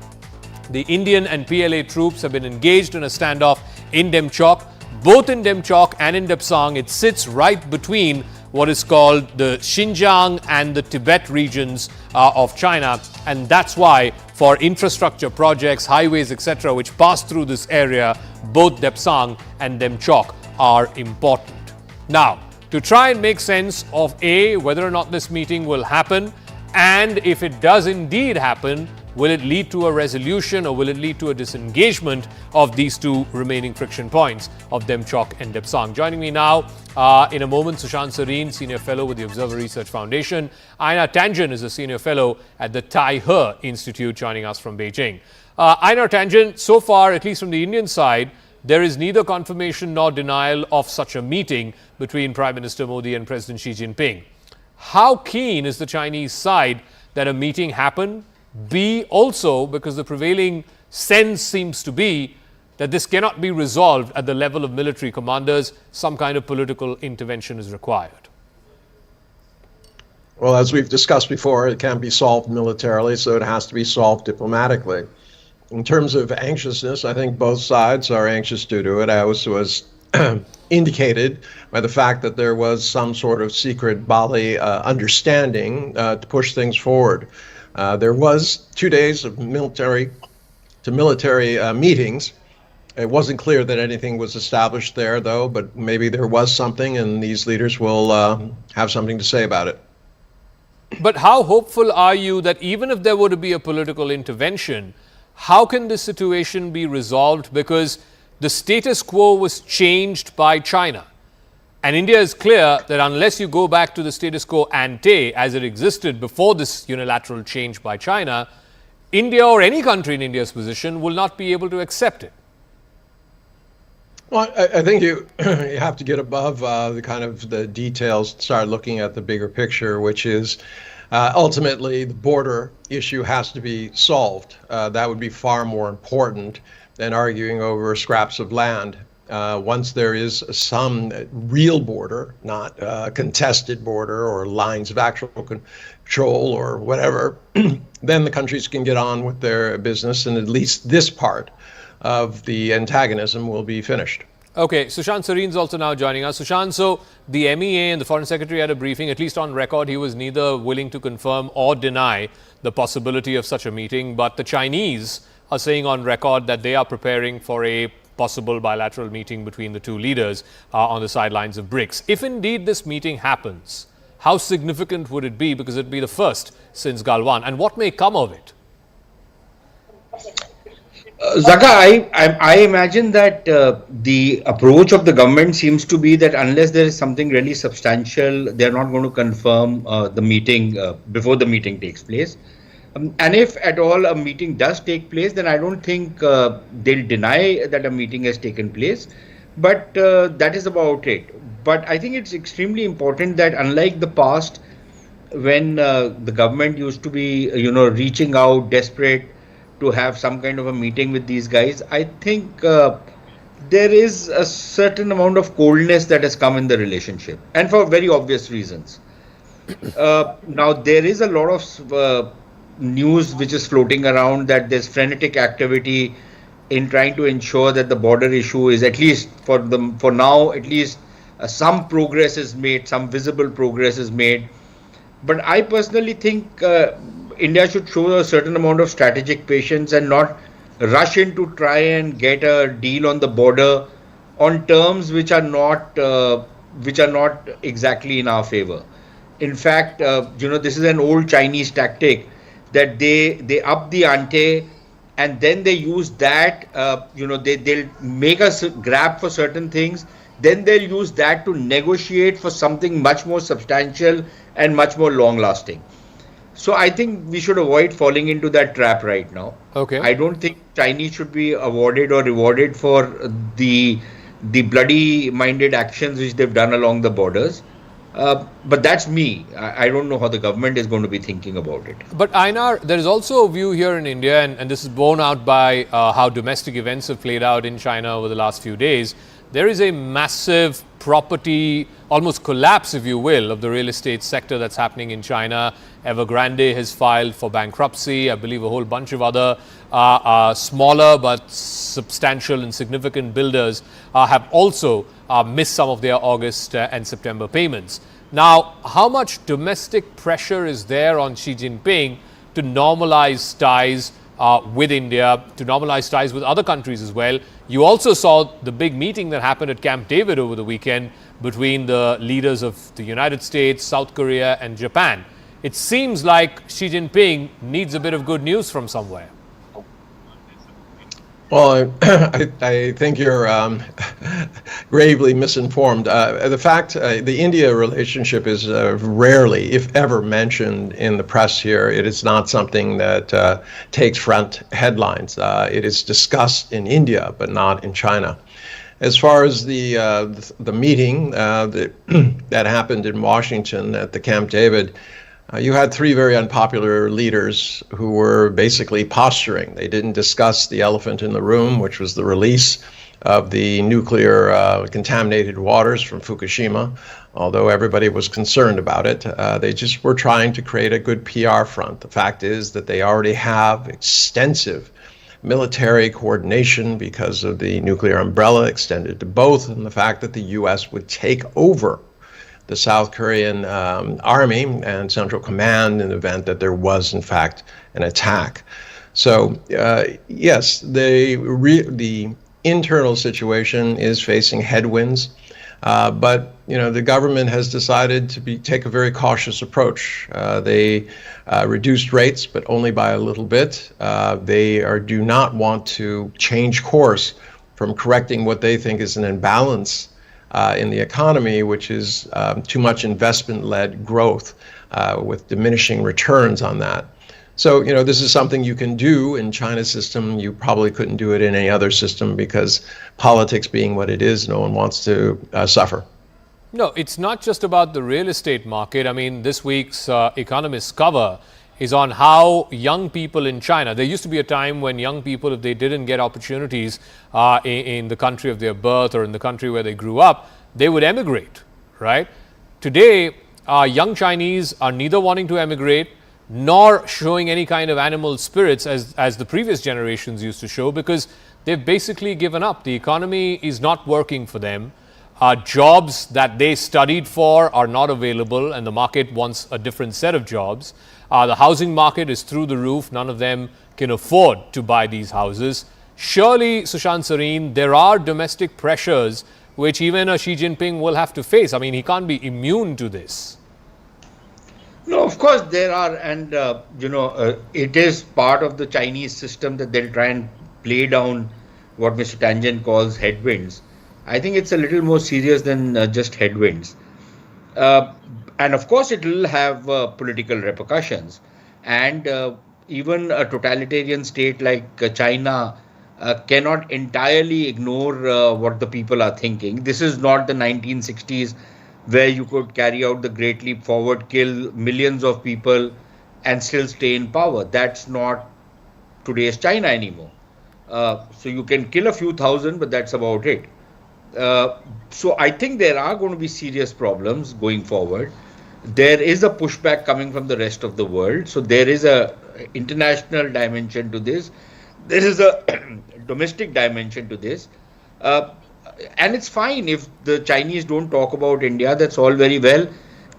The Indian and PLA troops have been engaged in a standoff in Demchok. Both in Demchok and in Dipsang, it sits right between what is called the Xinjiang and the Tibet regions of China. And that's why for infrastructure projects, highways, etc., which pass through this area, both Dipsang and Demchok are important. Now, to try and make sense of A, whether or not this meeting will happen, and if it does indeed happen, will it lead to a resolution or will it lead to a disengagement of these 2 remaining friction points of Demchok and Dipsang? Joining me now in a moment, Sushant Sareen, Senior Fellow with the Observer Research Foundation. Einar Tangen is a Senior Fellow at the Tai He Institute, joining us from Beijing. Einar Tangen, so far, at least from the Indian side, there is neither confirmation nor denial of such a meeting between Prime Minister Modi and President Xi Jinping. How keen is the Chinese side that a meeting happen? B, also because the prevailing sense seems to be that this cannot be resolved at the level of military commanders, some kind of political intervention is required.
Well, as we've discussed before, it can't be solved militarily, so it has to be solved diplomatically. In terms of anxiousness, I think both sides are anxious to do it, as was indicated by the fact that there was some sort of secret Bali understanding to push things forward. There was 2 days of military meetings. It wasn't clear that anything was established there, though, but maybe there was something, and these leaders will have something to say about it.
But how hopeful are you that even if there were to be a political intervention, how can this situation be resolved? Because the status quo was changed by China. And India is clear that unless you go back to the status quo ante as it existed before this unilateral change by China, India or any country in India's position will not be able to accept it.
Well, I think you have to get above the kind of the details, start looking at the bigger picture, which is Ultimately, the border issue has to be solved. That would be far more important than arguing over scraps of land. Once there is some real border, not contested border or lines of actual control or whatever, then the countries can get on with their business, and at least this part of the antagonism will be finished.
Okay, Sushant Sareen's also now joining us. Sushant, so the MEA and the Foreign Secretary had a briefing. At least on record, he was neither willing to confirm or deny the possibility of such a meeting. But the Chinese are saying on record that they are preparing for a possible bilateral meeting between the two leaders on the sidelines of BRICS. If indeed this meeting happens, how significant would it be? Because it would be the first since Galwan. And what may come of it?
Zaka, I imagine that the approach of the government seems to be that unless there is something really substantial, they're not going to confirm the meeting before the meeting takes place. And if at all a meeting does take place, then I don't think they'll deny that a meeting has taken place. But that is about it. But I think it's extremely important that unlike the past, when the government used to be, reaching out, desperate to have some kind of a meeting with these guys, I think there is a certain amount of coldness that has come in the relationship, and for very obvious reasons. Now, there is a lot of news which is floating around that there's frenetic activity in trying to ensure that the border issue is, at least for now, at least some progress is made, some visible progress is made. But I personally think India should show a certain amount of strategic patience and not rush in to try and get a deal on the border on terms which are not exactly in our favor. In fact, this is an old Chinese tactic that they up the ante and then they use that. They'll make us grab for certain things. Then they'll use that to negotiate for something much more substantial and much more long-lasting. So I think we should avoid falling into that trap right now.
Okay.
I don't think Chinese should be awarded or rewarded for the bloody-minded actions which they've done along the borders. But that's me. I don't know how the government is going to be thinking about it.
But Ainar, there is also a view here in India, and this is borne out by how domestic events have played out in China over the last few days. There is a massive property, almost collapse, if you will, of the real estate sector that's happening in China. Evergrande has filed for bankruptcy. I believe a whole bunch of other smaller but substantial and significant builders have also missed some of their August and September payments. Now, how much domestic pressure is there on Xi Jinping to normalize ties with India, to normalize ties with other countries as well? You also saw the big meeting that happened at Camp David over the weekend between the leaders of the United States, South Korea and Japan. It seems like Xi Jinping needs a bit of good news from somewhere.
Well, I think you're gravely misinformed. The fact, the India relationship is rarely, if ever, mentioned in the press here. It is not something that takes front headlines. It is discussed in India, but not in China. As far as the meeting that happened in Washington at the Camp David, you had three very unpopular leaders who were basically posturing. They didn't discuss the elephant in the room, which was the release of the nuclear contaminated waters from Fukushima, although everybody was concerned about it. They just were trying to create a good PR front. The fact is that they already have extensive military coordination because of the nuclear umbrella extended to both, and the fact that the U.S. would take over the South Korean army and Central Command in the event that there was, in fact, an attack. So, yes, the internal situation is facing headwinds, but the government has decided to take a very cautious approach. They reduced rates, but only by a little bit. They do not want to change course from correcting what they think is an imbalance in the economy, which is too much investment-led growth with diminishing returns on that. So, this is something you can do in China's system. You probably couldn't do it in any other system because politics being what it is, no one wants to suffer.
No, it's not just about the real estate market. I mean, this week's Economist cover is on how young people in China, there used to be a time when young people, if they didn't get opportunities in the country of their birth or in the country where they grew up, they would emigrate, right? Today, young Chinese are neither wanting to emigrate nor showing any kind of animal spirits as the previous generations used to show, because they've basically given up. The economy is not working for them. Jobs that they studied for are not available, and the market wants a different set of jobs. The housing market is through the roof. None of them can afford to buy these houses. Surely, Sushant Sareen, there are domestic pressures which even a Xi Jinping will have to face. I mean, he can't be immune to this.
No, of course there are, and it is part of the Chinese system that they'll try and play down what Mr. Tangent calls headwinds. I think it's a little more serious than just headwinds. And of course it will have political repercussions. And even a totalitarian state like China cannot entirely ignore what the people are thinking. This is not the 1960s where you could carry out the Great Leap Forward, kill millions of people and still stay in power. That's not today's China anymore. So you can kill a few thousand, but that's about it. So I think there are going to be serious problems going forward. There is a pushback coming from the rest of the world. So there is a international dimension to this. There is a domestic dimension to this. And it's fine if the Chinese don't talk about India. That's all very well.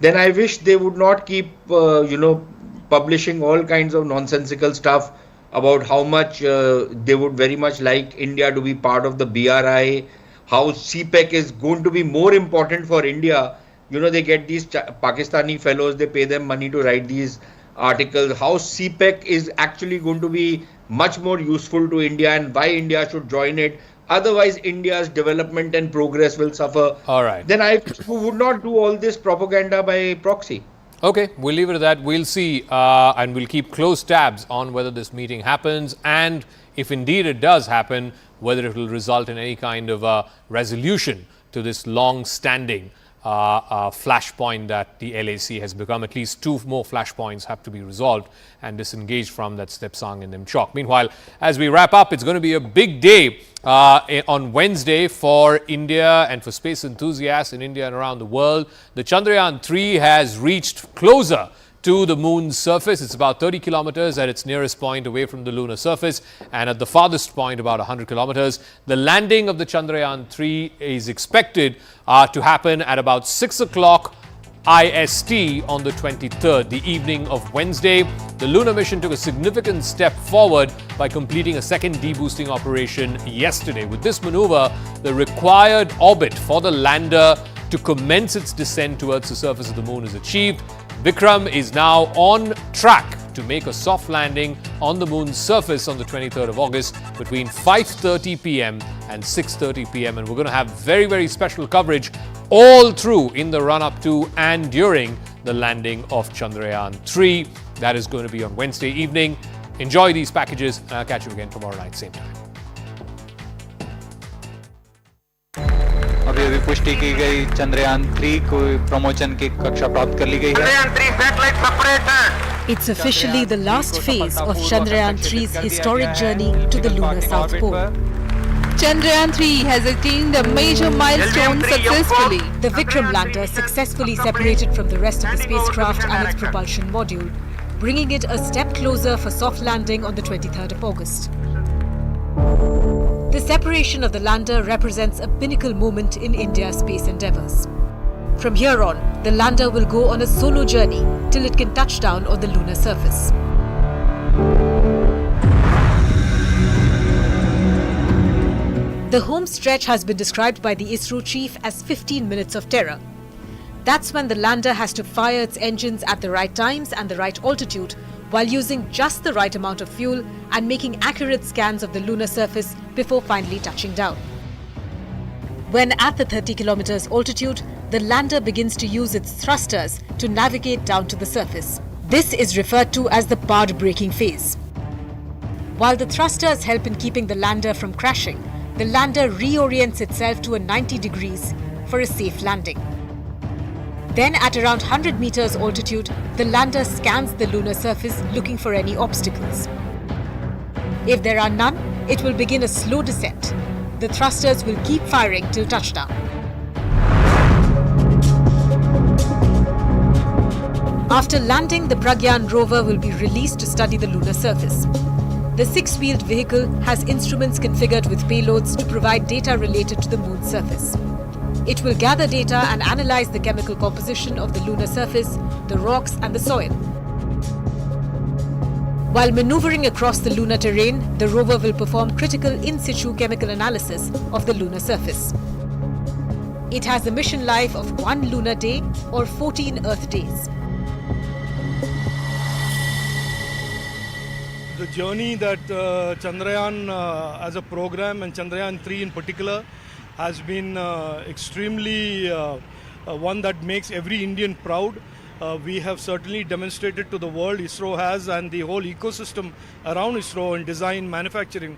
Then I wish they would not keep, publishing all kinds of nonsensical stuff about how much they would very much like India to be part of the BRI, how CPEC is going to be more important for India. They get these Pakistani fellows, they pay them money to write these articles, how CPEC is actually going to be much more useful to India and why India should join it. Otherwise, India's development and progress will suffer.
All right.
Then I would not do all this propaganda by proxy.
Okay, we'll leave it at that. We'll see and we'll keep close tabs on whether this meeting happens, and if indeed it does happen, whether it will result in any kind of resolution to this long-standing flashpoint that the LAC has become. At least 2 more flashpoints have to be resolved and disengaged from that Stepsang and Nimchok. Meanwhile, as we wrap up, it's going to be a big day on Wednesday for India and for space enthusiasts in India and around the world. The Chandrayaan-3 has reached closer to the moon's surface. It's about 30 kilometers at its nearest point away from the lunar surface, and at the farthest point about 100 kilometers. The landing of the Chandrayaan-3 is expected to happen at about 6 o'clock IST on the 23rd, the evening of Wednesday. The lunar mission took a significant step forward by completing a second deboosting operation yesterday. With this maneuver, the required orbit for the lander to commence its descent towards the surface of the moon is achieved. Vikram is now on track to make a soft landing on the moon's surface on the 23rd of August between 5:30 p.m. and 6:30 p.m. And we're going to have very, very special coverage all through in the run-up to and during the landing of Chandrayaan-3. That is going to be on Wednesday evening. Enjoy these packages, and I'll catch you again tomorrow night, same time.
अभी पुष्टि की गई चंद्रयान-3 को promotion की कक्षा प्राप्त कर ली गई है.
It's officially the last phase of Chandrayaan-3's historic journey to the lunar South Pole.
Chandrayaan-3 has attained a major milestone successfully.
The Vikram lander successfully separated from the rest of the spacecraft and its propulsion module, bringing it a step closer for soft landing on the 23rd of August. The separation of the lander represents a pinnacle moment in India's space endeavours. From here on, the lander will go on a solo journey till it can touch down on the lunar surface. The home stretch has been described by the ISRO chief as 15 minutes of terror. That's when the lander has to fire its engines at the right times and the right altitude, while using just the right amount of fuel and making accurate scans of the lunar surface before finally touching down. When at the 30 kilometers altitude, the lander begins to use its thrusters to navigate down to the surface. This is referred to as the path braking phase. While the thrusters help in keeping the lander from crashing, the lander reorients itself to a 90 degrees for a safe landing. Then at around 100 meters altitude, the lander scans the lunar surface looking for any obstacles. If there are none, it will begin a slow descent. The thrusters will keep firing till touchdown. After landing, the Pragyan rover will be released to study the lunar surface. The 6-wheeled vehicle has instruments configured with payloads to provide data related to the moon's surface. It will gather data and analyze the chemical composition of the lunar surface, the rocks and the soil. While maneuvering across the lunar terrain, the rover will perform critical in-situ chemical analysis of the lunar surface. It has a mission life of 1 lunar day or 14 Earth days.
The journey that Chandrayaan as a program and Chandrayaan 3 in particular has been extremely one that makes every Indian proud. We have certainly demonstrated to the world, ISRO has, and the whole ecosystem around ISRO in design, manufacturing,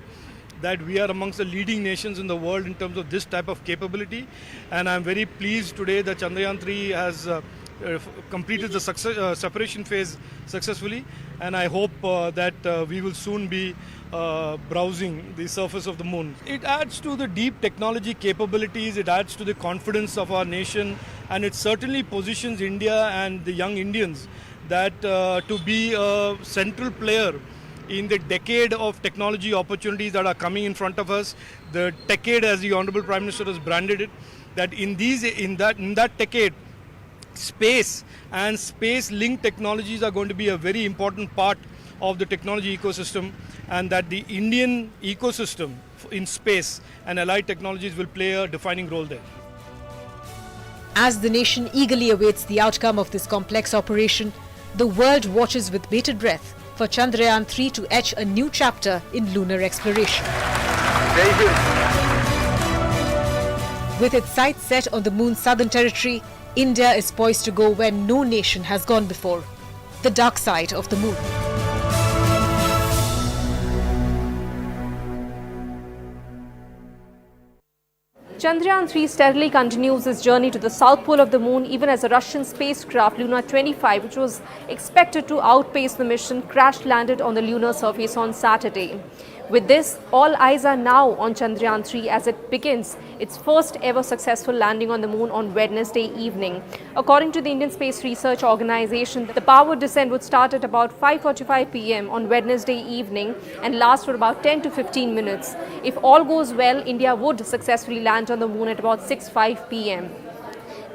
that we are amongst the leading nations in the world in terms of this type of capability. And I'm very pleased today that Chandrayaan 3 has completed the separation phase successfully, and I hope that we will soon be browsing the surface of the moon. It adds to the deep technology capabilities, it adds to the confidence of our nation, and it certainly positions India and the young Indians that to be a central player in the decade of technology opportunities that are coming in front of us. The decade, as the Honorable Prime Minister has branded it, that in that decade, space and space-linked technologies are going to be a very important part of the technology ecosystem, and that the Indian ecosystem in space and allied technologies will play a defining role there.
As the nation eagerly awaits the outcome of this complex operation, the world watches with bated breath for Chandrayaan 3 to etch a new chapter in lunar exploration. With its sights set on the moon's southern territory, India is poised to go where no nation has gone before, the dark side of the moon.
Chandrayaan 3 steadily continues its journey to the south pole of the moon, even as a Russian spacecraft, Lunar 25, which was expected to outpace the mission, crash-landed on the lunar surface on Saturday. With this, all eyes are now on Chandrayaan 3 as it begins its first ever successful landing on the moon on Wednesday evening. According to the Indian Space Research Organization, the power descent would start at about 5:45 p.m. on Wednesday evening and last for about 10 to 15 minutes. If all goes well, India would successfully land on the moon at about 6:05 p.m.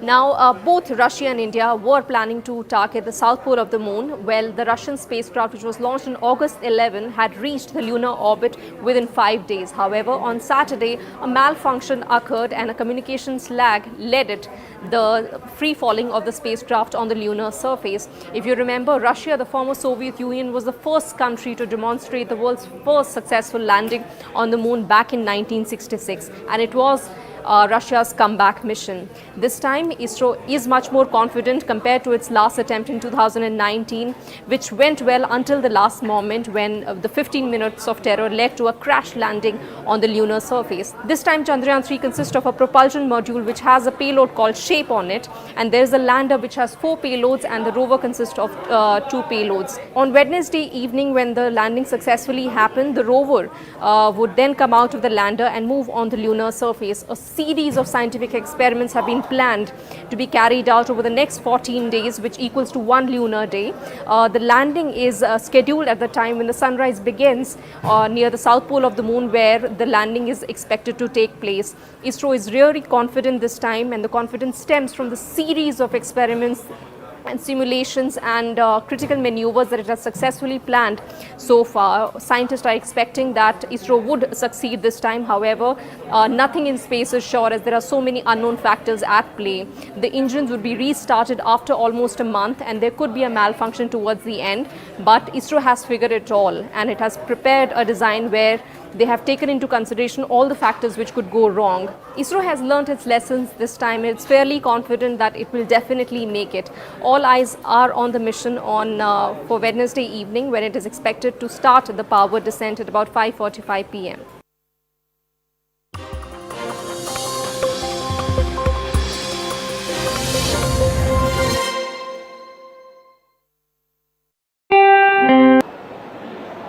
Now, both Russia and India were planning to target the south pole of the moon. Well, the Russian spacecraft, which was launched on August 11, had reached the lunar orbit within 5 days. However, on Saturday, a malfunction occurred and a communications lag led it the free falling of the spacecraft on the lunar surface. If you remember, Russia, the former Soviet Union, was the first country to demonstrate the world's first successful landing on the moon back in 1966, and it was Russia's comeback mission. This time, ISRO is much more confident compared to its last attempt in 2019, which went well until the last moment when the 15 minutes of terror led to a crash landing on the lunar surface. This time, Chandrayaan 3 consists of a propulsion module which has a payload called SHAPE on it, and there is a lander which has 4 payloads, and the rover consists of 2 payloads. On Wednesday evening, when the landing successfully happened, the rover would then come out of the lander and move on the lunar surface. A series of scientific experiments have been planned to be carried out over the next 14 days, which equals to 1 lunar day. The landing is scheduled at the time when the sunrise begins near the south pole of the moon, where the landing is expected to take place. ISRO is really confident this time, and the confidence stems from the series of experiments and simulations and critical maneuvers that it has successfully planned so far. Scientists are expecting that ISRO would succeed this time. However, nothing in space is sure, as there are so many unknown factors at play. The engines would be restarted after almost a month, and there could be a malfunction towards the end. But ISRO has figured it all, and it has prepared a design where they have taken into consideration all the factors which could go wrong. ISRO has learnt its lessons this time. It's fairly confident that it will definitely make it. All eyes are on the mission for Wednesday evening, when it is expected to start the power descent at about 5:45 p.m.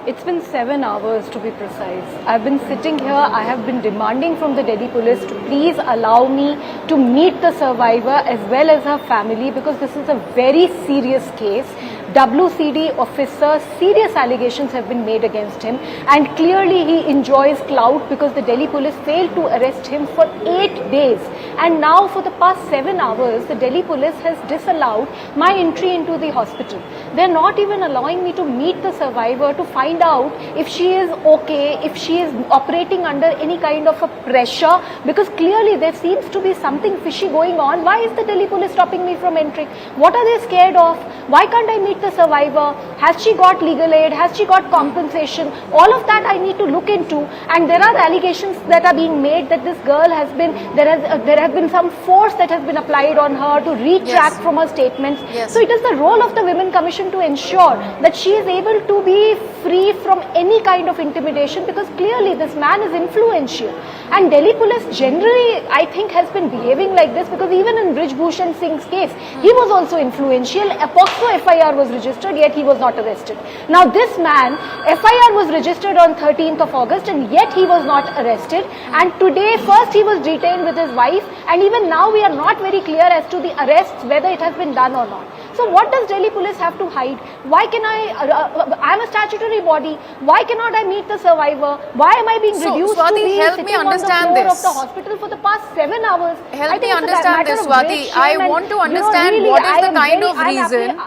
It's been 7 hours to be precise. I've been sitting here, I have been demanding from the Delhi police to please allow me to meet the survivor as well as her family, because this is a very serious case. WCD officer, serious allegations have been made against him, and clearly he enjoys clout because the Delhi police failed to arrest him for 8 days. And now for the past 7 hours, the Delhi police has disallowed my entry into the hospital. They're not even allowing me to meet the survivor to find out if she is okay, if she is operating under any kind of a pressure, because clearly there seems to be something fishy going on. Why is the Delhi police stopping me from entering? What are they scared of? Why can't I meet the survivor? Has she got legal aid? Has she got compensation? All of that I need to look into. And there are allegations that are being made that this girl has been, there have been some force that has been applied on her to retract from her statements. So it is the role of the Women Commission to ensure that she is able to be free from any kind of intimidation, because clearly this man is influential. And Delhi police generally, I think, has been behaving like this, because even in Brij Bhushan Singh's case, he was also influential. A POCSO FIR was registered, yet he was not arrested. Now this man, FIR was registered on 13th of August, and yet he was not arrested. And today, first he was detained with his wife, and even now we are not very clear as to the arrests, whether it has been done or not. So what does Delhi police have to hide? Why can I'm a statutory body. Why cannot I meet the survivor? Why am I being reduced to be sitting on the floor of the hospital for the past 7 hours?
Help me understand this, Swati. I want to understand what is the kind of reason.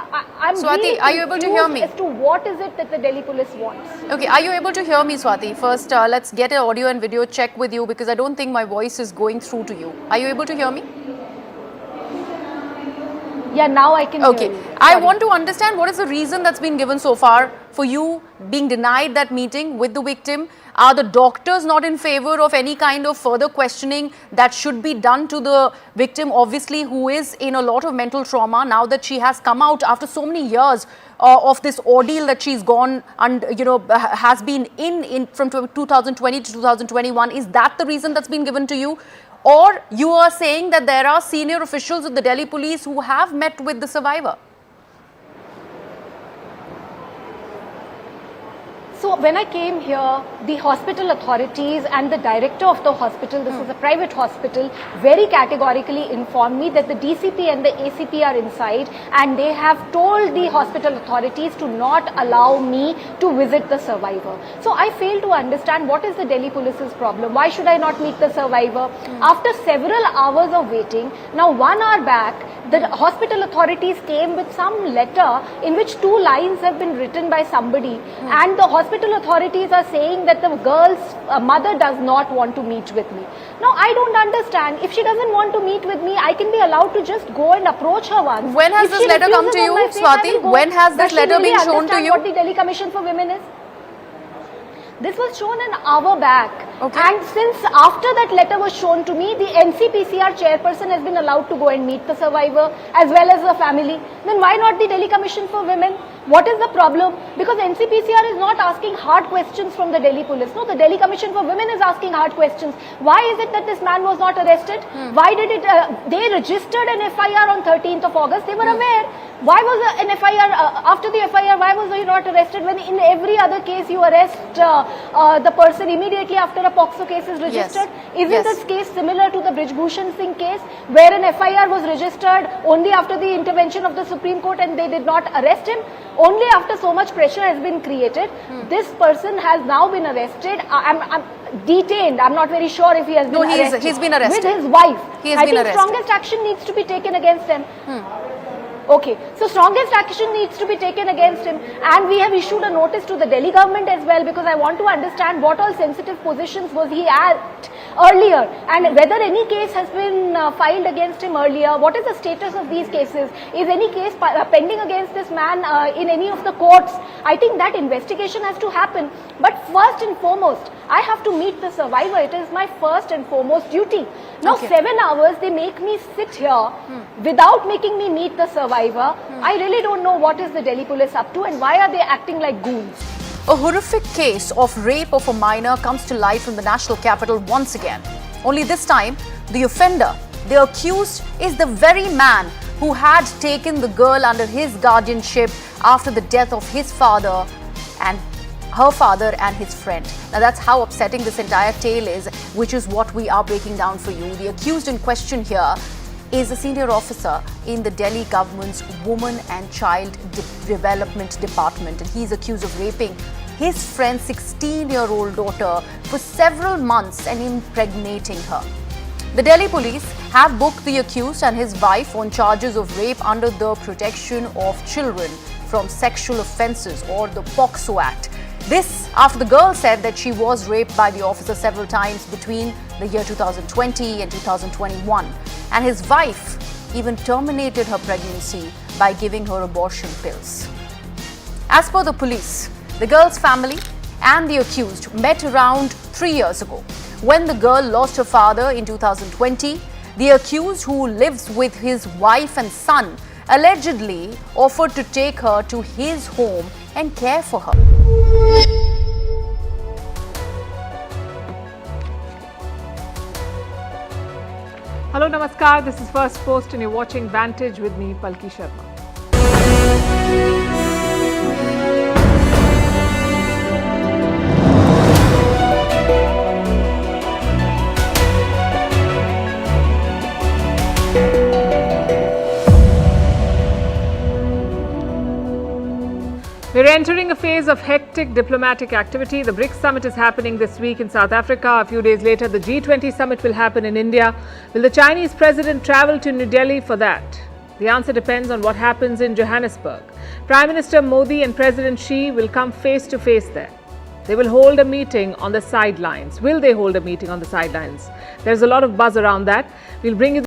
Swati, are you able to hear me?
As to what is it that the Delhi police wants?
Okay, are you able to hear me, Swati? First, let's get an audio and video check with you, because I don't think my voice is going through to you. Are you able to hear me?
Yeah, now I can hear you.
I want to understand what is the reason that's been given so far for you being denied that meeting with the victim. Are the doctors not in favor of any kind of further questioning that should be done to the victim, obviously, who is in a lot of mental trauma now that she has come out after so many years of this ordeal that she's gone and, you know, has been in from 2020 to 2021? Is that the reason that's been given to you? Or you are saying that there are senior officials of the Delhi police who have met with the survivor?
So when I came here, the hospital authorities and the director of the hospital, this is a private hospital, very categorically informed me that the DCP and the ACP are inside, and they have told the hospital authorities to not allow me to visit the survivor. So I fail to understand what is the Delhi police's problem. Why should I not meet the survivor? After several hours of waiting, now 1 hour back, the hospital authorities came with some letter in which 2 lines have been written by somebody, and the hospital authorities are saying that the girl's mother does not want to meet with me. Now I don't understand. If she doesn't want to meet with me, I can be allowed to just go and approach her once.
When has this letter come to you, Swati? When has this letter been shown to you?
What the Delhi Commission for Women is? This was shown an hour back. And since after that letter was shown to me, the NCPCR chairperson has been allowed to go and meet the survivor as well as the family. Then why not the Delhi Commission for Women? What is the problem? Because NCPCR is not asking hard questions from the Delhi police. No, the Delhi Commission for Women is asking hard questions. Why is it that this man was not arrested? Why did it, they registered an FIR on 13th of August. They were aware. Why was an FIR, after the FIR, why was he not arrested when in every other case you arrest the person immediately after a POCSO case is registered? Isn't this case similar to the Brij Bhushan Singh case, where an FIR was registered only after the intervention of the Supreme Court and they did not arrest him? Only after so much pressure has been created, this person has now been arrested. I'm detained. I'm not very sure if he has been arrested.
No, he's been arrested.
With his wife.
I
think strongest action needs to be taken against him. Okay, so strongest action needs to be taken against him, and we have issued a notice to the Delhi government as well, because I want to understand what all sensitive positions was he at earlier, and whether any case has been filed against him earlier. What is the status of these cases? Is any case pending against this man in any of the courts? I think that investigation has to happen. But first and foremost, I have to meet the survivor. It is my first and foremost duty. Now 7 hours they make me sit here without making me meet the survivor. I really don't know what is the Delhi police up to, and why are they acting like goons?
A horrific case of rape of a minor comes to light from the national capital once again. Only this time, the offender, the accused, is the very man who had taken the girl under his guardianship after the death of his father, and her father and his friend. Now that's how upsetting this entire tale is, which is what we are breaking down for you. The accused in question here is a senior officer in the Delhi government's Women and Child Development Department, and he is accused of raping his friend's 16-year-old daughter for several months and impregnating her. The Delhi police have booked the accused and his wife on charges of rape under the Protection of Children from Sexual Offences, or the POCSO Act. This after the girl said that she was raped by the officer several times between the year 2020 and 2021. And his wife even terminated her pregnancy by giving her abortion pills. As per the police, the girl's family and the accused met around 3 years ago. When the girl lost her father in 2020, the accused, who lives with his wife and son, allegedly offered to take her to his home and care for her.
Hello, Namaskar. This is First Post and you're watching Vantage with me, Palki Sharma. We're entering a phase of hectic diplomatic activity. The BRICS summit is happening this week in South Africa. A few days later, the G20 summit will happen in India. Will the Chinese president travel to New Delhi for that? The answer depends on what happens in Johannesburg. Prime Minister Modi and President Xi will come face to face there. They will hold a meeting on the sidelines. Will they hold a meeting on the sidelines? There's a lot of buzz around that. We'll bring you